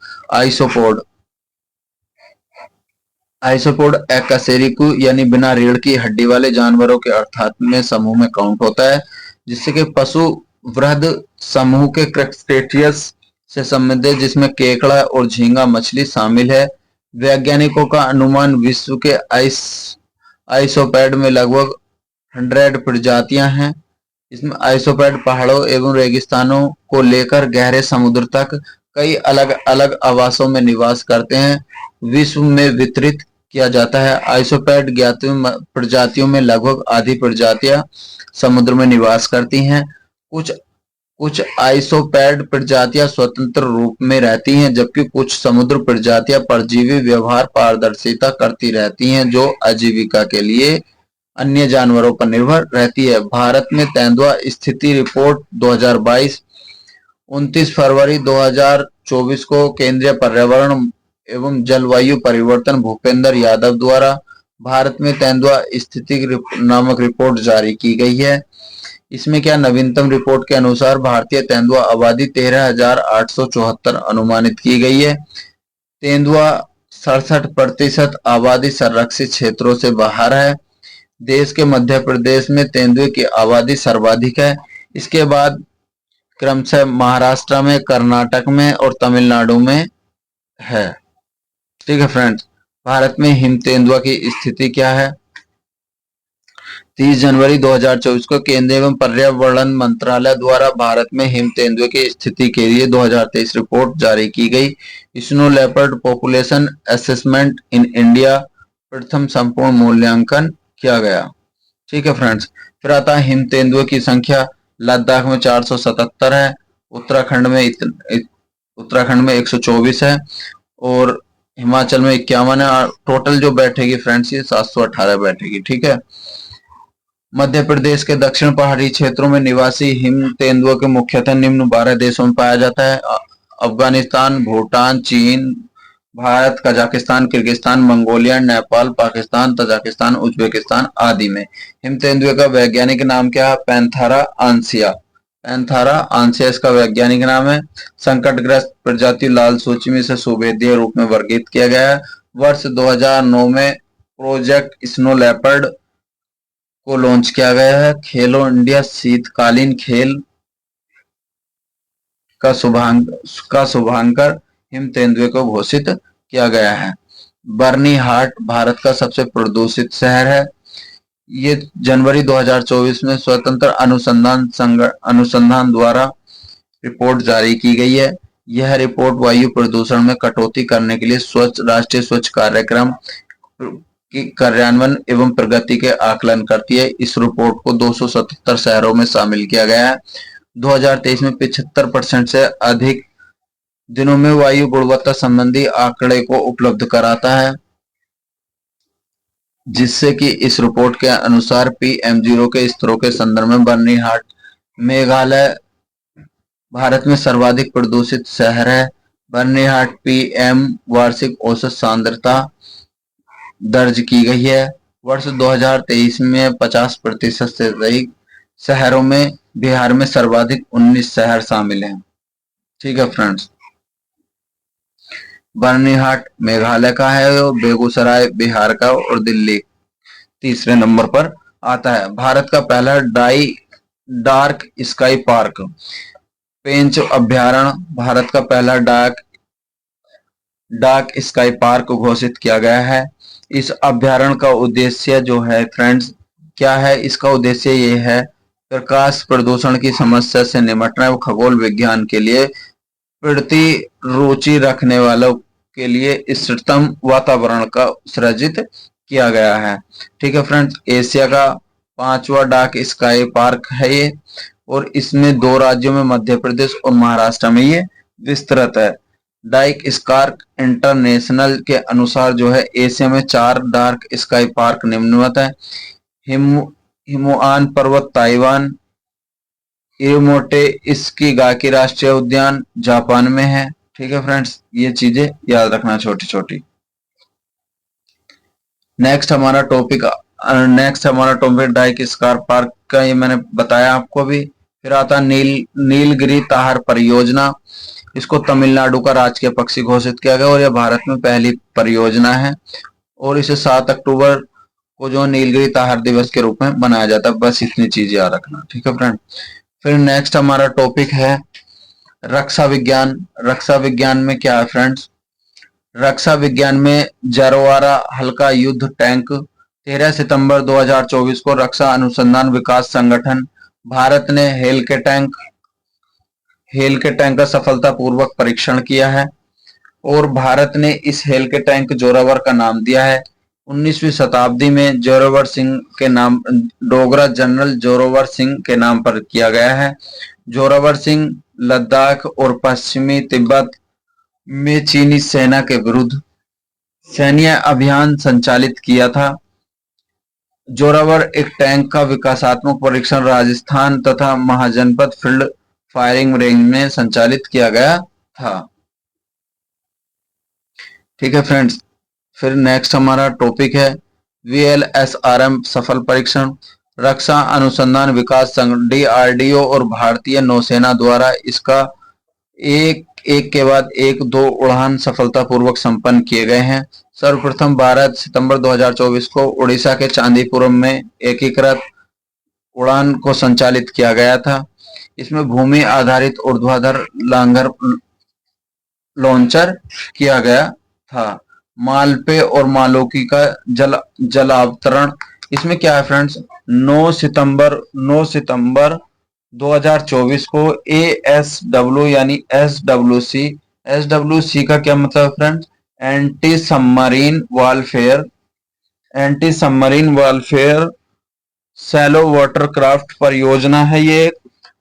S1: आइसोपोड एकसेरिकु यानी बिना रीढ़ की हड्डी वाले जानवरों के अर्थात में समूह में काउंट होता है, जिससे कि पशु वृहद समूह के क्रस्टेशियस से संबंधित, जिसमें केकड़ा और झींगा मछली शामिल है। वैज्ञानिकों का अनुमान विश्व के आइसोपैड में लगभग 100 प्रजातियां हैं। इसमें आइसोपैड पहाड़ों एवं रेगिस्तानों को लेकर गहरे समुद्र तक कई अलग अलग आवासों में निवास करते हैं। विश्व में वितरित किया जाता है। आइसोपैड ज्ञात प्रजातियों में लगभग आधी प्रजातियां समुद्र में निवास करती हैं। कुछ आइसोपैड प्रजातियां स्वतंत्र रूप में रहती हैं, जबकि कुछ समुद्र प्रजातियां परजीवी व्यवहार पारदर्शिता करती रहती हैं, जो आजीविका के लिए अन्य जानवरों पर निर्भर रहती है। भारत में तेंदुआ स्थिति रिपोर्ट 2022 29 फरवरी 2024 को केंद्रीय पर्यावरण एवं जलवायु परिवर्तन भूपेंद्र यादव द्वारा भारत में तेंदुआ स्थिति नामक रिपोर्ट जारी की गई है। इसमें क्या, नवीनतम रिपोर्ट के अनुसार भारतीय तेंदुआ आबादी 13,874 अनुमानित की गई है। तेंदुआ 67% आबादी संरक्षित क्षेत्रों से बाहर है। देश के मध्य प्रदेश में तेंदुए की आबादी सर्वाधिक है। इसके बाद क्रमशः महाराष्ट्र में, कर्नाटक में और तमिलनाडु में है। ठीक है फ्रेंड्स, भारत में हिम तेंदुआ की स्थिति क्या है? 30 जनवरी 2024 को केंद्रीय एवं पर्यावरण मंत्रालय द्वारा भारत में हिम तेंदुए की स्थिति के लिए 2023 रिपोर्ट जारी की गई। Snow leopard population assessment in India प्रथम संपूर्ण मूल्यांकन किया गया। ठीक है फ्रेंड्स, फिर आता है हिम तेंदुए की संख्या। लद्दाख में 477 है, उत्तराखंड में 124 है और हिमाचल में 51 है। टोटल जो बैठेगी फ्रेंड्स ये 718 बैठेगी। ठीक है, मध्य प्रदेश के दक्षिण पहाड़ी क्षेत्रों में निवासी हिम तेंदुआ के मुख्यतः निम्न 12 देशों में पाया जाता है: अफगानिस्तान, भूटान, चीन, Bharat, Kazakhstan, Kyrgyzstan, Mongolia, Nepal, Pakistan, Tajikistan, Uzbekistan आदि में। हिम तेंदुए का वैज्ञानिक नाम क्या है? पैंथेरा आंसिया। पैंथारा आंसिया इसका वैज्ञानिक नाम है। संकटग्रस्त प्रजाति लाल सूची में इसे सुभेदीय रूप में वर्गीकृत किया गया है। वर्ष 2009 में प्रोजेक्ट स्नो लेपर्ड को लॉन्च किया गया है। खेलो इंडिया शीतकालीन खेल का शुभांकर हिम तेंदुए को घोषित किया गया है। बर्नी हाट भारत का सबसे प्रदूषित शहर है। ये जनवरी 2024 में स्वतंत्र अनुसंधान द्वारा रिपोर्ट जारी की गई है। यह रिपोर्ट वायु प्रदूषण में कटौती करने के लिए राष्ट्रीय स्वच्छ कार्यक्रम की कार्यान्वयन एवं प्रगति के आकलन करती है। इस रिपोर्ट को 277 शहरों में शामिल किया गया है। 2023 में 75% से अधिक दिनों में वायु गुणवत्ता संबंधी आंकड़े को उपलब्ध कराता है, जिससे कि इस रिपोर्ट के अनुसार PM0 के स्तरों के संदर्भ में बर्नीहाट मेघालय भारत में सर्वाधिक प्रदूषित शहर है। बर्नीहाट PM वार्षिक औसत सांद्रता दर्ज की गई है। वर्ष 2023 में 50% से अधिक शहरों में बिहार में सर्वाधिक 19 शहर शामिल हैं। ठीक है फ्रेंड्स, बर्नीहाट मेघालय का है और बेगूसराय बिहार का और दिल्ली तीसरे नंबर पर आता है। भारत का पहला डार्क स्काई पार्क पेंच अभ्यारण्य भारत का पहला डार्क स्काई पार्क घोषित किया गया है। इस अभ्यारण्य का उद्देश्य जो है फ्रेंड्स क्या है, इसका उद्देश्य ये है प्रकाश प्रदूषण की समस्या से निपटना और खगोल विज्ञान के लिए प्रति रुचि रखने वालों के लिए इष्टतम वातावरण का सृजित किया गया है। ठीक है फ्रेंड्स, एशिया का 5वां डार्क स्काई पार्क है ये, और इसमें 2 राज्यों में मध्य प्रदेश और महाराष्ट्र में ये विस्तृत है। डार्क स्कार्क इंटरनेशनल के अनुसार जो है एशिया में 4 डार्क स्काई पार्क निम्नवत है। हिमुआन पर्वत ताइवान, इरोमोटे इसकी गाकी राष्ट्रीय उद्यान जापान में है। ठीक है फ्रेंड्स, ये चीजें याद रखना छोटी छोटी। नेक्स्ट हमारा टॉपिक डार्क स्काई पार्क का, ये मैंने बताया आपको भी। फिर आता नीलगिरी ताहर परियोजना। इसको तमिलनाडु का राजकीय पक्षी घोषित किया गया और यह भारत में पहली परियोजना है, और इसे 7 अक्टूबर को जो नीलगिरी ताहर दिवस के रूप में मनाया जाता है। बस इतनी चीज याद रखना। ठीक है फ्रेंड, फिर नेक्स्ट हमारा टॉपिक है रक्षा विज्ञान। रक्षा विज्ञान में क्या है फ्रेंड्स, रक्षा विज्ञान में जरवारा हल्का युद्ध टैंक 13 सितंबर 2024 को रक्षा अनुसंधान विकास संगठन भारत ने हेल के टैंक का सफलतापूर्वक परीक्षण किया है, और भारत ने इस हेल के टैंक जोरावर का नाम दिया है। 19वीं शताब्दी में जोरावर सिंह के नाम, डोगरा जनरल जोरावर सिंह के नाम पर किया गया है। जोरावर सिंह लद्दाख और पश्चिमी तिब्बत में चीनी सेना के विरुद्ध सैन्य अभियान संचालित किया था। जोरावर एक टैंक का विकासात्मक परीक्षण राजस्थान तथा महाजनपद फील्ड फायरिंग रेंज में संचालित किया गया था। ठीक है फ्रेंड्स, फिर नेक्स्ट हमारा टॉपिक है VLSRM सफल परीक्षण। रक्षा अनुसंधान विकास संगठन DRDO और भारतीय नौसेना द्वारा इसका एक के बाद एक 2 उड़ान सफलतापूर्वक संपन्न किए गए हैं। सर्वप्रथम 12 सितंबर 2024 को उड़ीसा के चांदीपुरम में एकीकृत उड़ान को संचालित किया गया था। इसमें भूमि आधारित ऊर्ध्वाधर लांगर लॉन्चर किया गया था। मालपे और मालोकी का जलावतरण। इसमें क्या है फ्रेंड्स, 9 सितंबर 2024 को ASW यानी SWC का क्या मतलब friends, anti submarine warfare shallow watercraft परियोजना है ये,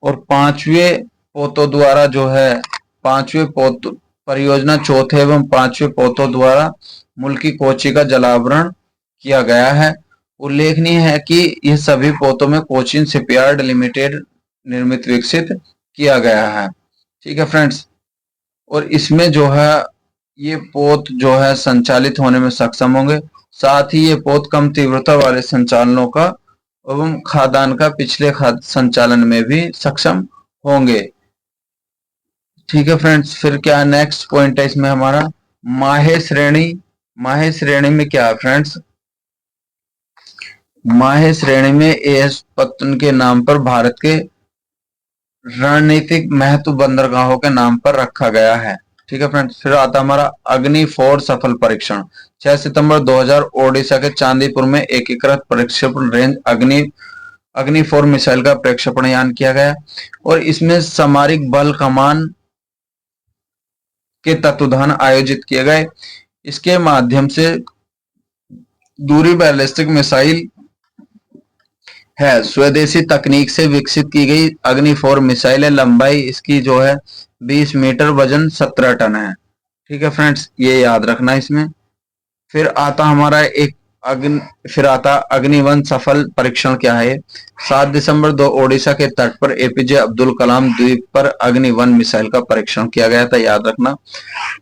S1: और 5वें पोतों द्वारा जो है, 5वें पोत परियोजना 4थे एवं 5वें पोतों द्वारा मुल्की कोची का जलावरण किया गया है। उल्लेखनीय है कि यह सभी पोतों में कोचिन शिपयार्ड लिमिटेड निर्मित विकसित किया गया है। ठीक है फ्रेंड्स, और इसमें जो है ये पोत जो है संचालित होने में सक्षम होंगे। साथ ही ये पोत कम तीव्रता वाले संचालनों का एवं खादान का पिछले संचालन में भी सक्षम होंगे। ठीक है फ्रेंड्स, फिर क्या नेक्स्ट पॉइंट है इसमें हमारा माहे श्रेणी। माहे श्रेणी में क्या है फ्रेंड्स, माहे श्रेणी में एएस पत्तन के नाम पर भारत के रणनीतिक महत्व बंदरगाहों के नाम पर रखा गया है। ठीक है फ्रेंड्स, फिर आता हमारा अग्नि 4 सफल परीक्षण। 6 सितंबर 2000 ओडिशा के चांदीपुर में एकीकृत प्रक्षेपण रेंज अग्नि 4 मिसाइल का प्रक्षेपण यान किया गया और इसमें सामरिक बल कमान के तत्वधान आयोजित किए गए। इसके माध्यम से दूरी बैलिस्टिक मिसाइल है, स्वदेशी तकनीक से विकसित की गई अग्नि 4 मिसाइल है। लंबाई इसकी जो है 20 मीटर, वजन 17 टन है। ठीक है फ्रेंड्स, ये याद रखना इसमें। फिर आता हमारा एक फिर आता अग्निवन सफल परीक्षण क्या है। 7 दिसंबर 2 ओडिशा के तट पर एपीजे अब्दुल कलाम द्वीप पर अग्निवन मिसाइल का परीक्षण किया गया था, याद रखना।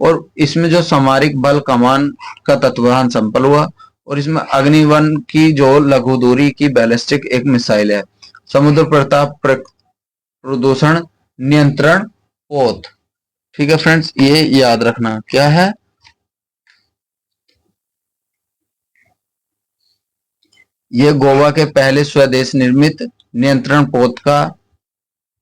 S1: और इसमें जो सामरिक बल कमान का तत्वधान संपन्न हुआ और इसमें अग्निवन की जो लघु दूरी की बैलिस्टिक एक मिसाइल है। समुद्र प्रताप प्रदूषण नियंत्रण पोत। ठीक है फ्रेंड्स, ये याद रखना क्या है, ये गोवा के पहले स्वदेश निर्मित नियंत्रण पोत का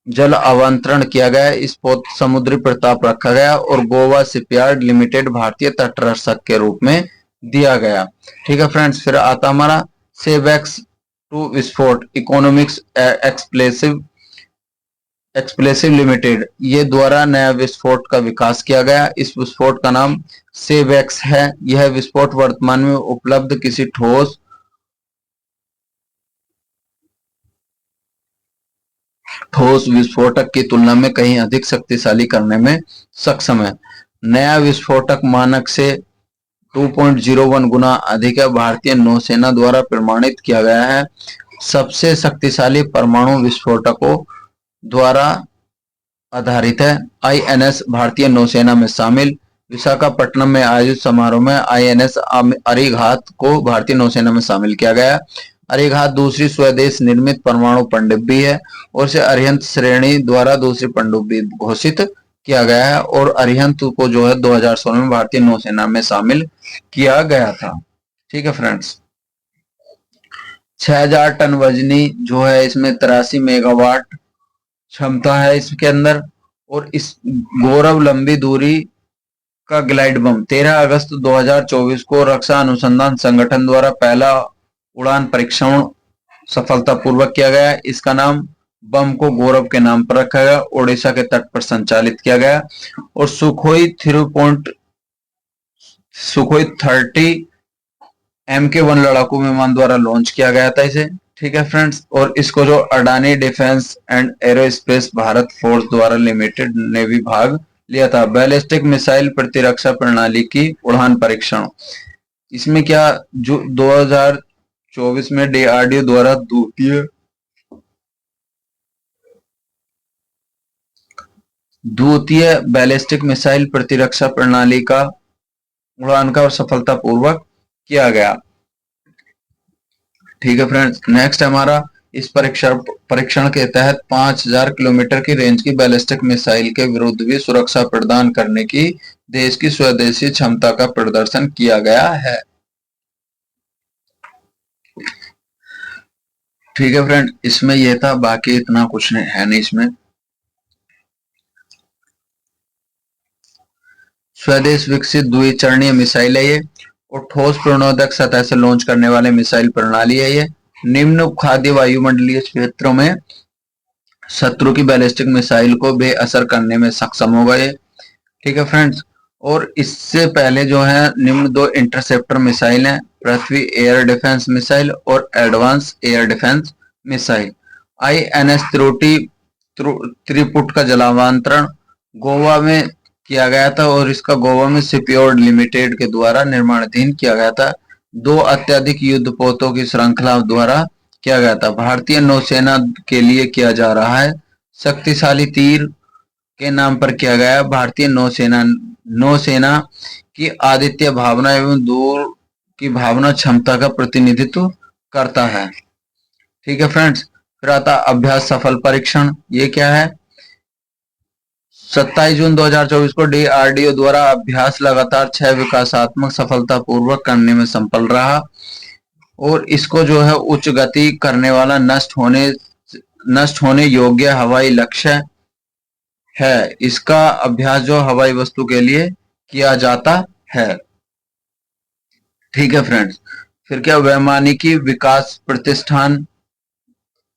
S1: जल अवतरण किया गया। इस पोत समुद्री प्रताप रखा गया और गोवा शिपयार्ड लिमिटेड भारतीय तटरक्षक के रूप में दिया गया। ठीक है फ्रेंड्स, फिर आता हमारा सेवेक्स 2 विस्फोट इकोनॉमिक्स एक्सप्लेसिव लिमिटेड, ये द्वारा नया विस्फोट का विकास किया गया। इस विस्फोट का नाम सेवेक्स है। यह विस्फोट वर्तमान में उपलब्ध किसी ठोस विस्फोटक की तुलना में कहीं अधिक शक्तिशाली करने में सक्षम है। नया विस्फोटक मानक से 2.01 गुना अधिक है। भारतीय नौसेना द्वारा प्रमाणित किया गया है। सबसे शक्तिशाली परमाणु विस्फोटकों द्वारा आधारित है। आईएनएस भारतीय नौसेना में शामिल। विशाखापट्टनम में आयोजित समारोह में आईएनएस अरिहंत को भारतीय नौसेना में शामिल किया गया। अरिहंत दूसरी स्वदेश निर्मित परमाणु पनडुब्बी है और इसे अरिहंत श्रेणी द्वारा दूसरी पनडुब्बी घोषित किया गया है और अरिहंत को जो है 2016 में भारतीय नौसेना में शामिल किया गया था। ठीक है फ्रेंड्स, 6000 टन वजनी जो है, इसमें 83 मेगावाट क्षमता है इसके अंदर। और इस गौरव लंबी दूरी का ग्लाइड बम 13 अगस्त 2024 को रक्षा अनुसंधान संगठन द्वारा पहला उड़ान परीक्षण सफलतापूर्वक किया गया। इसका नाम बम को गौरव के नाम पर रखा गया, ओडिशा के तट पर संचालित किया गया और सुखोई 30 MK1 लड़ाकू विमान द्वारा लॉन्च किया गया था इसे। ठीक है फ्रेंड्स, और इसको जो Adani defence and aerospace Bharat force द्वारा लिमिटेड ने भी भाग लिया था। बैलिस्टिक मिसाइल प्रतिरक्षा प्रणाली की उड़ान परीक्षण, इसमें क्या जो 2024 में डीआरडीओ द्वारा द्वितीय बैलिस्टिक मिसाइल प्रतिरक्षा प्रणाली का उड़ान का सफलतापूर्वक किया गया। ठीक है फ्रेंड्स, नेक्स्ट हमारा इस परीक्षण के तहत 5000 किलोमीटर की रेंज की बैलिस्टिक मिसाइल के विरुद्ध भी सुरक्षा प्रदान करने की देश की स्वदेशी क्षमता का प्रदर्शन किया गया है। ठीक है फ्रेंड, इसमें यह था, बाकी इतना कुछ नहीं है नहीं इसमें। स्वदेश विकसित द्विचरणीय मिसाइल है ये और ठोस प्रणोदक सतह से लॉन्च करने वाले मिसाइल प्रणाली है ये। निम्न खाद्य वायुमंडलीय क्षेत्रों में शत्रु की बैलिस्टिक मिसाइल को बेअसर करने में सक्षम होगा ये। ठीक है फ्रेंड्स, और इससे पहले जो है निम्न 2 इंटरसेप्टर मिसाइल हैं, पृथ्वी एयर डिफेंस मिसाइल और advance air defence missile. INS Triput का जलावतरण गोवा में किया गया था और इसका गोवा में शिपयार्ड लिमिटेड के द्वारा निर्माणाधीन किया गया था। 2 अत्यधिक युद्धपोतों की श्रृंखला द्वारा किया गया था। भारतीय नौसेना के लिए किया जा रहा है। शक्तिशाली तीर के नाम पर किया गया। भारतीय नौसेना की आदित्य भावना एवं दूर की भावना क्षमता का प्रतिनिधित्व करता है। ठीक है फ्रेंड्स, फिर आता अभ्यास सफल परीक्षण। ये क्या है, 27 जून 2024 को DRDO द्वारा अभ्यास लगातार 6 विकासात्मक सफलतापूर्वक करने में सफल रहा और इसको जो है उच्च गति करने वाला नष्ट होने योग्य हवाई लक्ष्य है। इसका अभ्यास जो हवाई वस्तु के लिए किया जाता है। ठीक है फ्रेंड्स। फिर क्या, वैमानिकी विकास प्रतिष्ठान,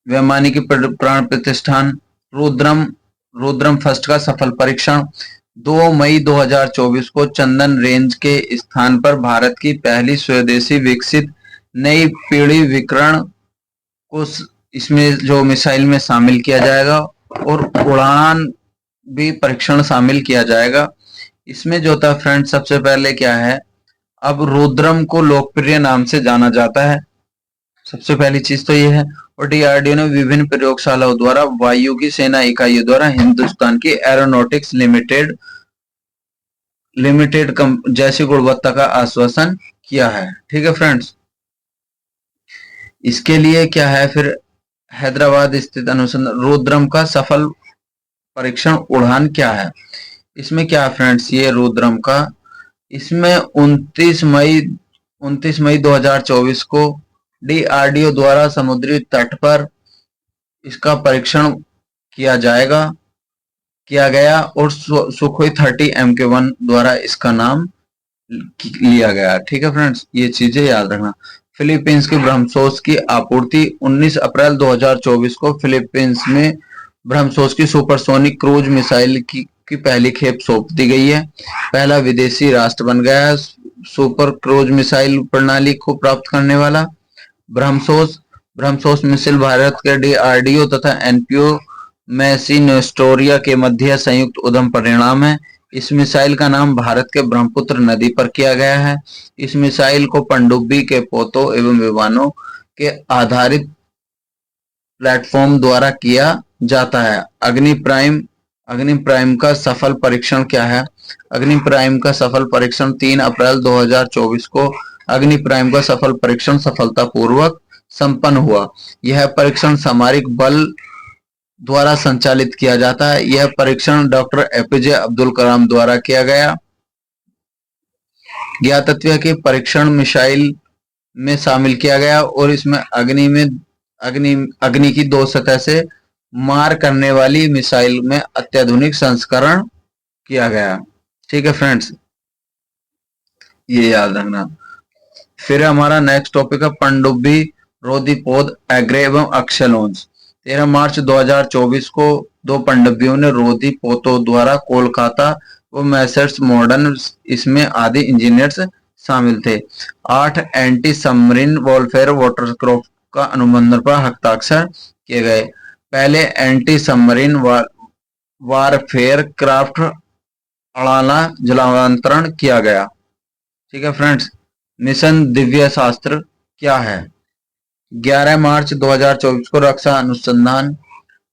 S1: वैमानिकी प्राण प्रतिष्ठान रुद्रम फर्स्ट का सफल परीक्षण। 2 मई 2024 को चंदन रेंज के स्थान पर भारत की पहली स्वदेशी विकसित नई पीढ़ी विकिरण को इसमें जो मिसाइल में शामिल किया जाएगा और उड़ान भी परीक्षण शामिल किया जाएगा। इसमें जो था फ्रेंड, सबसे पहले क्या है, अब रुद्रम को लोकप्रिय नाम से जाना जाता है, सबसे पहली चीज तो ये है। और DRDO ने विभिन्न प्रयोगशालाओं द्वारा वायु की सेना इकाइयों द्वारा हिंदुस्तान की एरोनॉटिक्स लिमिटेड जैसी गुणवत्ता का आश्वासन किया है। ठीक है फ्रेंड्स। इसके लिए क्या है फिर, हैदराबाद स्थित अनुसंधान रुद्रम का सफल परीक्षण उड़ान क्या है। इसमें क्या फ्रेंड्स, ये रुद्रम का, इसमें 29 मई 2024 को DRDO द्वारा समुद्री तट पर इसका परीक्षण किया गया और सुखोई 30 MK1 द्वारा इसका नाम लिया गया। ठीक है फ्रेंड्स, ये चीजें याद रखना। फिलीपींस की ब्रह्मोस की आपूर्ति। 19 अप्रैल 2024 को फिलीपींस में ब्रह्मोस की सुपरसोनिक क्रूज मिसाइल की पहली खेप सौंप दी गई है। पहला विदेशी राष्ट्र बन गया है सुपर क्रूज मिसाइल प्रणाली को प्राप्त करने वाला। ब्रह्मोस मिसाइल भारत के DRDO तथा NPO मैसिनोस्टोरिया के मध्य संयुक्त उद्यम परिणाम है। इस मिसाइल का नाम भारत के ब्रह्मपुत्र नदी पर किया गया है। इस मिसाइल को पनडुब्बी के पोतों एवं विमानों के आधारित प्लेटफॉर्म द्वारा किया जाता है। अग्नि प्राइम का सफल परीक्षण क्या है। अग्नि प्राइम का सफल परीक्षण 3 अप्रैल 2024 को अग्नि प्राइम का सफल परीक्षण सफलतापूर्वक संपन्न हुआ। यह परीक्षण सामरिक बल द्वारा संचालित किया जाता है। यह परीक्षण डॉक्टर APJ अब्दुल कलाम द्वारा किया गया। ज्ञातव्य के परीक्षण मिसाइल में शामिल किया गया और इसमें अग्नि की 2 सतह से मार करने वाली मिसाइल में अत्याधुनिक संस्करण किया गया। ठीक है फ्रेंड्स, ये याद रखना। फिर हमारा नेक्स्ट टॉपिक है पनडुब्बी रोदीपोद एग्रे एवं अक्षलोन्स। 13 मार्च 2024 को 2 पनडुब्बियों ने रोदीपोतों द्वारा कोलकाता व मैसर्स मॉडर्न इसमें आदि इंजीनियर्स शामिल थे। 8 एंटी सबमरीन वॉरफेयर वाटरक्राफ्ट का अनुबंध पर हस्ताक्षर किए गए। पहले एंटी सबमरीन वारफेयर क्राफ्ट अड़ाना जलावतरण किया गया। ठीक है फ्रेंड्स। मिशन दिव्य शास्त्र क्या है। 11 मार्च 2024 को रक्षा अनुसंधान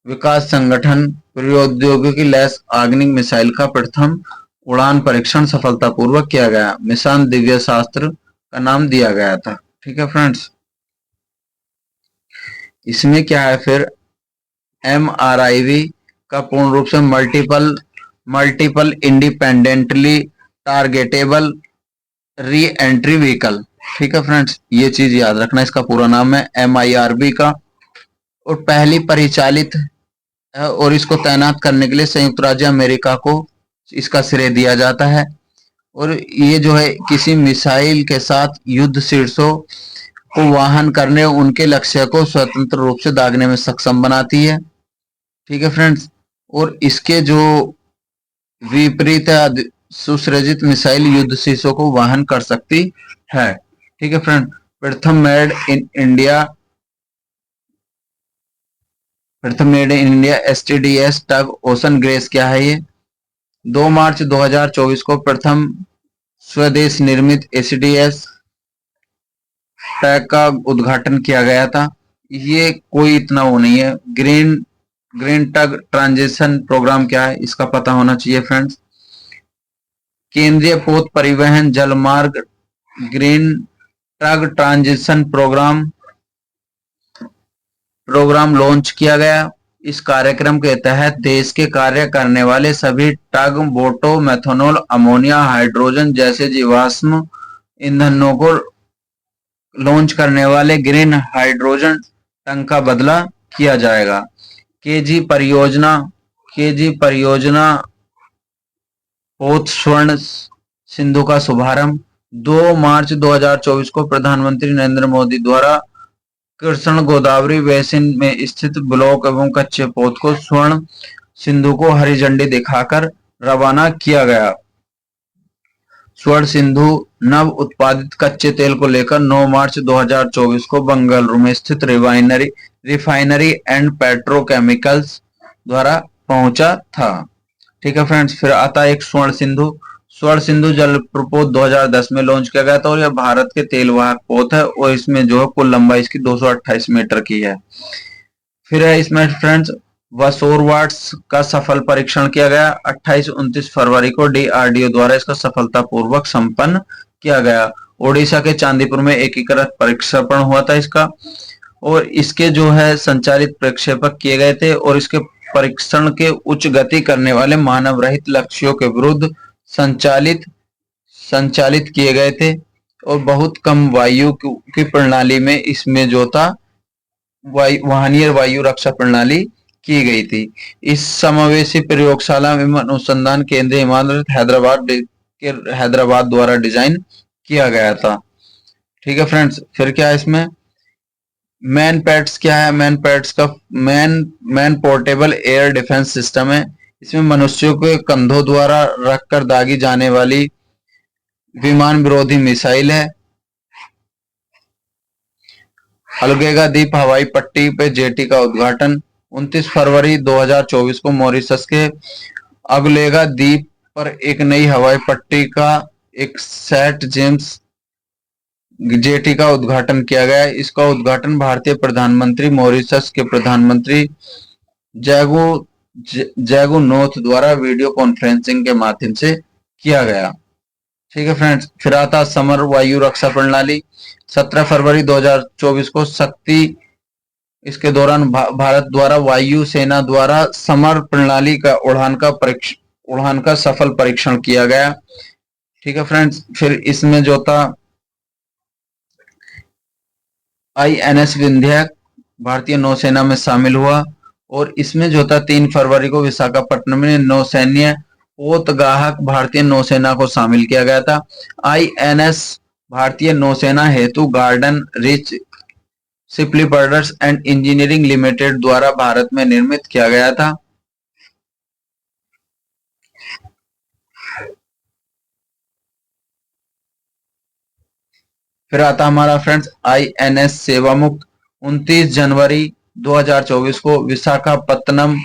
S1: विकास संगठन प्रौद्योगिकी लैस आग्निक मिसाइल का प्रथम उड़ान परीक्षण सफलतापूर्वक किया गया। मिशन दिव्य शास्त्र का नाम दिया गया था। ठीक है फ्रेंड्स। इसमें क्या है फिर, MRIV का पूर्ण रूप से multiple independently targetable re entry vehicle. ठीक है फ्रेंड्स, ये चीज याद रखना, इसका पूरा नाम है MIRV का, और पहली परिचालित है और इसको तैनात करने के लिए संयुक्त राज्य अमेरिका को इसका श्रेय दिया जाता है। और ये जो है किसी मिसाइल के साथ युद्ध शीर्षों को वाहन करने उनके लक्ष्य को स्वतंत्र रूप से दागने में सक्षम बनाती है। ठीक है फ्रेंड्स। और इसके जो विपरीत सुसज्जित मिसाइल युद्ध शीर्षों को वाहन कर सकती है। ठीक है फ्रेंड। प्रथम made in India STDS tug ocean grace क्या है ये। 2 मार्च 2024 को प्रथम स्वदेश निर्मित STDS टैग का उद्घाटन किया गया था। ये कोई इतना वो नहीं है। ग्रीन टग ट्रांजिशन प्रोग्राम क्या है, इसका पता होना चाहिए फ्रेंड्स। केंद्रीय पोत परिवहन जलमार्ग green tug transition programme launch किया गया। इस कार्यक्रम के तहत देश के कार्य करने वाले सभी टग बोटों मेथनॉल, अमोनिया, हाइड्रोजन जैसे जीवाश्म ईंधनों को लॉन्च करने वाले ग्रीन हाइड्रोजन टंक का बदला किया जाएगा। केजी परियोजना पोत स्वर्ण सिंधु का शुभारंभ 2 मार्च 2024 को प्रधानमंत्री नरेंद्र मोदी द्वारा कृष्ण गोदावरी बेसिन में स्थित ब्लॉक एवं कच्चे पोत को स्वर्ण सिंधु को हरी झंडी दिखाकर रवाना किया गया। स्वर्ण सिंधु नव उत्पादित कच्चे तेल को लेकर 9 मार्च 2024 को बंगलुरु में स्थित रिफाइनरी एंड पेट्रोकेमिकल्स द्वारा पहुंचा था। ठीक है फ्रेंड्स, फिर आता है एक स्वर्ण सिंधु जल प्रपोत 2010 में लॉन्च किया गया था और यह भारत के तेल वाहक पोत है और इसमें जो है कुल लंबाई इसकी 228 मीटर की है। फिर है इसमें फ्रेंड्स वसोरवाट्स का सफल परीक्षण किया गया 28-29 फरवरी को डीआरडीओ द्वारा इसका सफलतापूर्वक संपन्न किया गया। ओडिशा के चांदीपुर में एकीकृत प्रक्षेपण हुआ था इसका, और इसके जो है संचालित प्रक्षेपक किए गए थे और इसके परीक्षण के उच्च गति करने वाले मानव रहित लक्ष्यों के विरुद्ध संचालित किए गए थे और बहुत कम वायु की प्रणाली में इसमें जो था वाहनीय वायु रक्षा प्रणाली की गई थी। इस समावेशी प्रयोगशाला में अनुसंधान केंद्र इमारत हैदराबाद द्वारा डिजाइन किया गया था। ठीक है फ्रेंड्स, फिर क्या है इसमें मैन पैड्स क्या है? मैन पैड्स का man portable air defence system है। इसमें मनुष्यों के कंधों द्वारा रखकर दागी जाने वाली विमान विरोधी मिसाइल है। अलगेगा द्वीप हवाई पट्टी पे जेटी का उद्घाटन 29 फरवरी 2024 को मॉरिशस के अलगेगा द्वीप पर एक नई हवाई पट्टी का एक सेट जेम्स जेटी का उद्घाटन किया गया। इसका उद्घाटन भारतीय प्रधानमंत्री मॉरिशस के प्रधानमंत्री जैगू नोथ द्वारा वीडियो कॉन्फ्रेंसिंग के माध्यम से किया गया। ठीक है फ्रेंड्स, फिर आता समर वायु रक्षा प्रणाली 17 फरवरी 2024 को शक्ति इसके दौरान भारत द्वारा वायु सेना द्वारा समर प्रणाली का उड़ान का सफल परीक्षण किया गया। ठीक है फ्रेंड्स, फिर इसमें जो था INS विंध्य भारतीय नौसेना में शामिल हुआ और इसमें जो था 3 फरवरी को विशाखापट्टनम में नौसैन्य पोतगाहक भारतीय नौसेना को शामिल किया गया था। INS भारतीय नौसेना हेतु garden rich shipbuilders and engineering limited द्वारा भारत में निर्मित किया गया था। फिर आता हमारा फ्रेंड्स INS सेवामुक्त 29 जनवरी 2024 को विशाखापत्तनम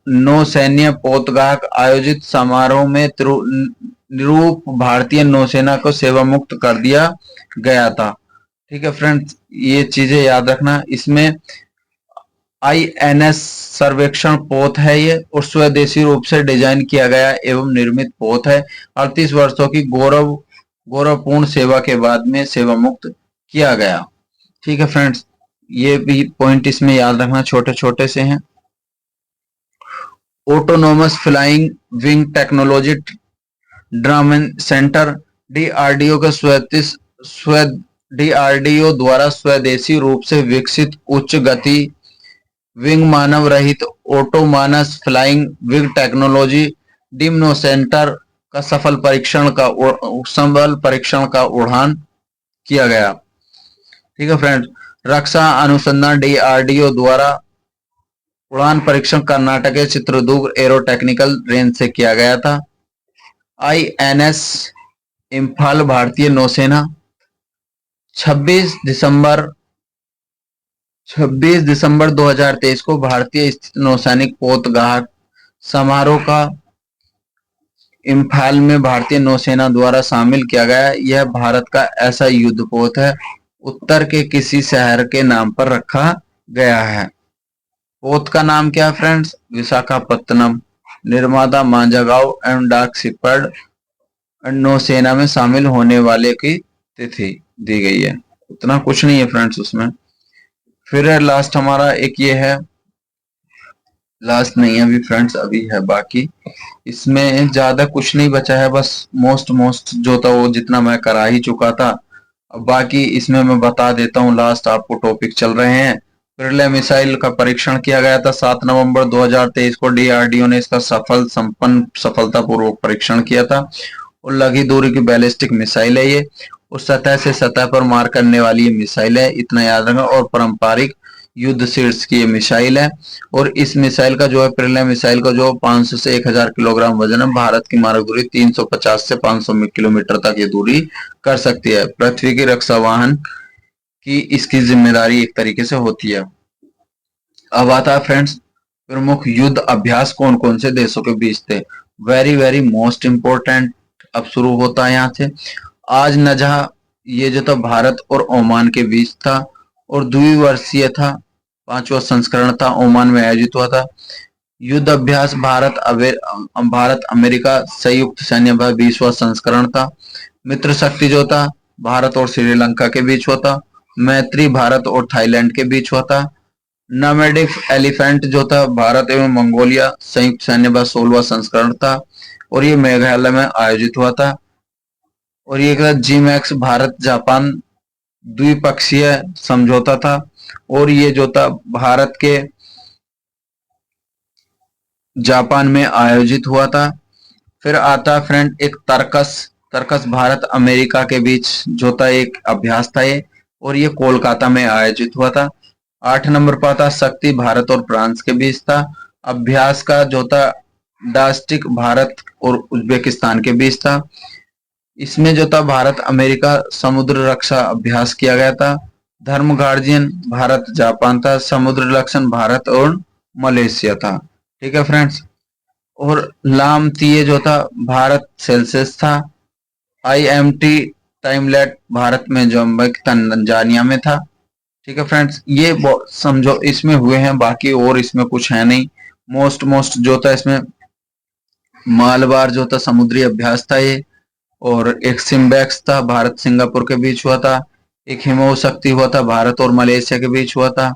S1: नौसैन्य पोतगाहक आयोजित समारोह में निरूप भारतीय नौसेना को सेवा मुक्त कर दिया गया था। ठीक है फ्रेंड्स, ये चीजें याद रखना। इसमें INS सर्वेक्षण पोत है ये और स्वदेशी रूप से डिजाइन किया गया एवं निर्मित पोत है। 38 वर्षों की गौरवपूर्ण सेवा के बाद में सेवा मुक्त किया गया। ठीक है फ्रेंड्स, ये भी पॉइंट इसमें याद रखना, छोटे छोटे से हैं। Autonomous flying wing technology demonstrator DRDO के DRDO द्वारा स्वदेशी रूप से विकसित उच्च गति विंग मानव रहित autonomous flying wing technology demonstrator का सफल परीक्षण का उड़ान किया गया। ठीक है फ्रेंड्स, रक्षा अनुसंधान DRDO द्वारा उड़ान परीक्षण कर्नाटक के चित्रदुर्ग एरोटेक्निकल रेंज से किया गया था। INS इम्फाल भारतीय नौसेना 26 दिसंबर 2023 को भारतीय स्थित नौसैनिक पोतगाहक समारोह का इम्फाल में भारतीय नौसेना द्वारा शामिल किया गया। यह भारत का ऐसा युद्धपोत है उत्तर के किसी शहर के नाम पर रखा गया है। पोत का नाम क्या है फ्रेंड्स? विशाखापत्तनम। निर्माता मांझागांव एवं डाक शिपयार्ड नौसेना में शामिल होने वाले की तिथि दी गई है। उतना कुछ नहीं है फ्रेंड्स उसमें। फिर लास्ट हमारा एक ये है लास्ट नहीं है अभी फ्रेंड्स, अभी है बाकी। इसमें ज्यादा कुछ नहीं बचा है, बस मोस्ट मोस्ट जो था वो जितना मैं करा ही चुका था। अब बाकी इसमें मैं बता देता हूँ, लास्ट आपको टॉपिक चल रहे हैं। पिरले मिसाइल का परीक्षण किया गया था 7 नवंबर 2023 को। डीआरडीओ ने इसका सफलतापूर्वक परीक्षण किया था। और लघु दूरी की बैलिस्टिक मिसाइल है ये। उस सतह से सतह पर मार करने वाली ये मिसाइल है, इतना याद रखना। और पारंपरिक युद्ध शीर्ष की ये मिसाइल है। और इस मिसाइल का जो है, पिरले मिसाइल का जो 500 से 1000 किलोग्राम वजन है। भारत की मारक दूरी 350 से 500 किलोमीटर तक ये दूरी कर सकती है। पृथ्वी की रक्षा वाहन की इसकी जिम्मेदारी एक तरीके से होती है। अब आता है फ्रेंड्स, प्रमुख युद्ध अभ्यास कौन कौन से देशों के बीच थे। Very very most important. अब शुरू होता है यहाँ से। आज नजह, ये जो था भारत और ओमान के बीच था और द्विवर्षीय था। 5वां संस्करण था, ओमान में आयोजित हुआ था। युद्ध अभ्यास भारत अमेरिका संयुक्त सैन्य बल 20वां संस्करण था। मित्र शक्ति जो था भारत और श्रीलंका के बीच हुआ था। मैत्री भारत और थाईलैंड के बीच हुआ था। नोमैडिक एलिफेंट जो था भारत एवं मंगोलिया संयुक्त सैन्य बल 16वां संस्करण था और ये मेघालय में आयोजित हुआ था। और ये जी मैक्स भारत जापान द्विपक्षीय समझौता था और ये जो था भारत के जापान में आयोजित हुआ था। फिर आता फ्रेंड एक तर्कस। तर्कस भारत अमेरिका के बीच जो था एक अभ्यास था ये, और ये कोलकाता में आयोजित हुआ था। 8 नंबर पर था शक्ति भारत और फ्रांस के बीच था। अभ्यास का जो था डास्टिक भारत और उज्बेकिस्तान के बीच था। इसमें जो था भारत अमेरिका समुद्र रक्षा अभ्यास किया गया था। धर्म गार्जियन भारत जापान था। समुद्र रक्षण भारत और मलेशिया था। ठीक है फ्रेंड्स। और लाम तीय जो था भारत सेल्सियस था। IMT टाइमलेट भारत में जोम्बिक तंजानिया में था। ठीक है फ्रेंड्स, ये समझो इसमें हुए हैं, बाकी और इसमें कुछ है नहीं। मोस्ट मोस्ट जो था इसमें मालबार जो था समुद्री अभ्यास था ये। और एक सिम्बैक्स था, भारत सिंगापुर के बीच हुआ था। एक हिमो शक्ति हुआ था, भारत और मलेशिया के बीच हुआ था।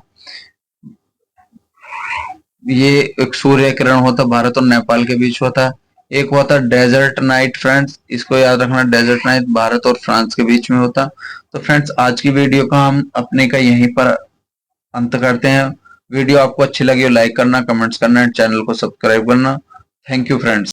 S1: ये एक सूर्य किरण होता, भारत और नेपाल के बीच हुआ था। एक हुआ था डेजर्ट नाइट फ्रेंड्स, इसको याद रखना, डेजर्ट नाइट भारत और फ्रांस के बीच में होता। तो फ्रेंड्स, आज की वीडियो का हम अपने का यहीं पर अंत करते हैं। वीडियो आपको अच्छी लगी हो लाइक करना, कमेंट्स करना, चैनल को सब्सक्राइब करना। Thank you friends.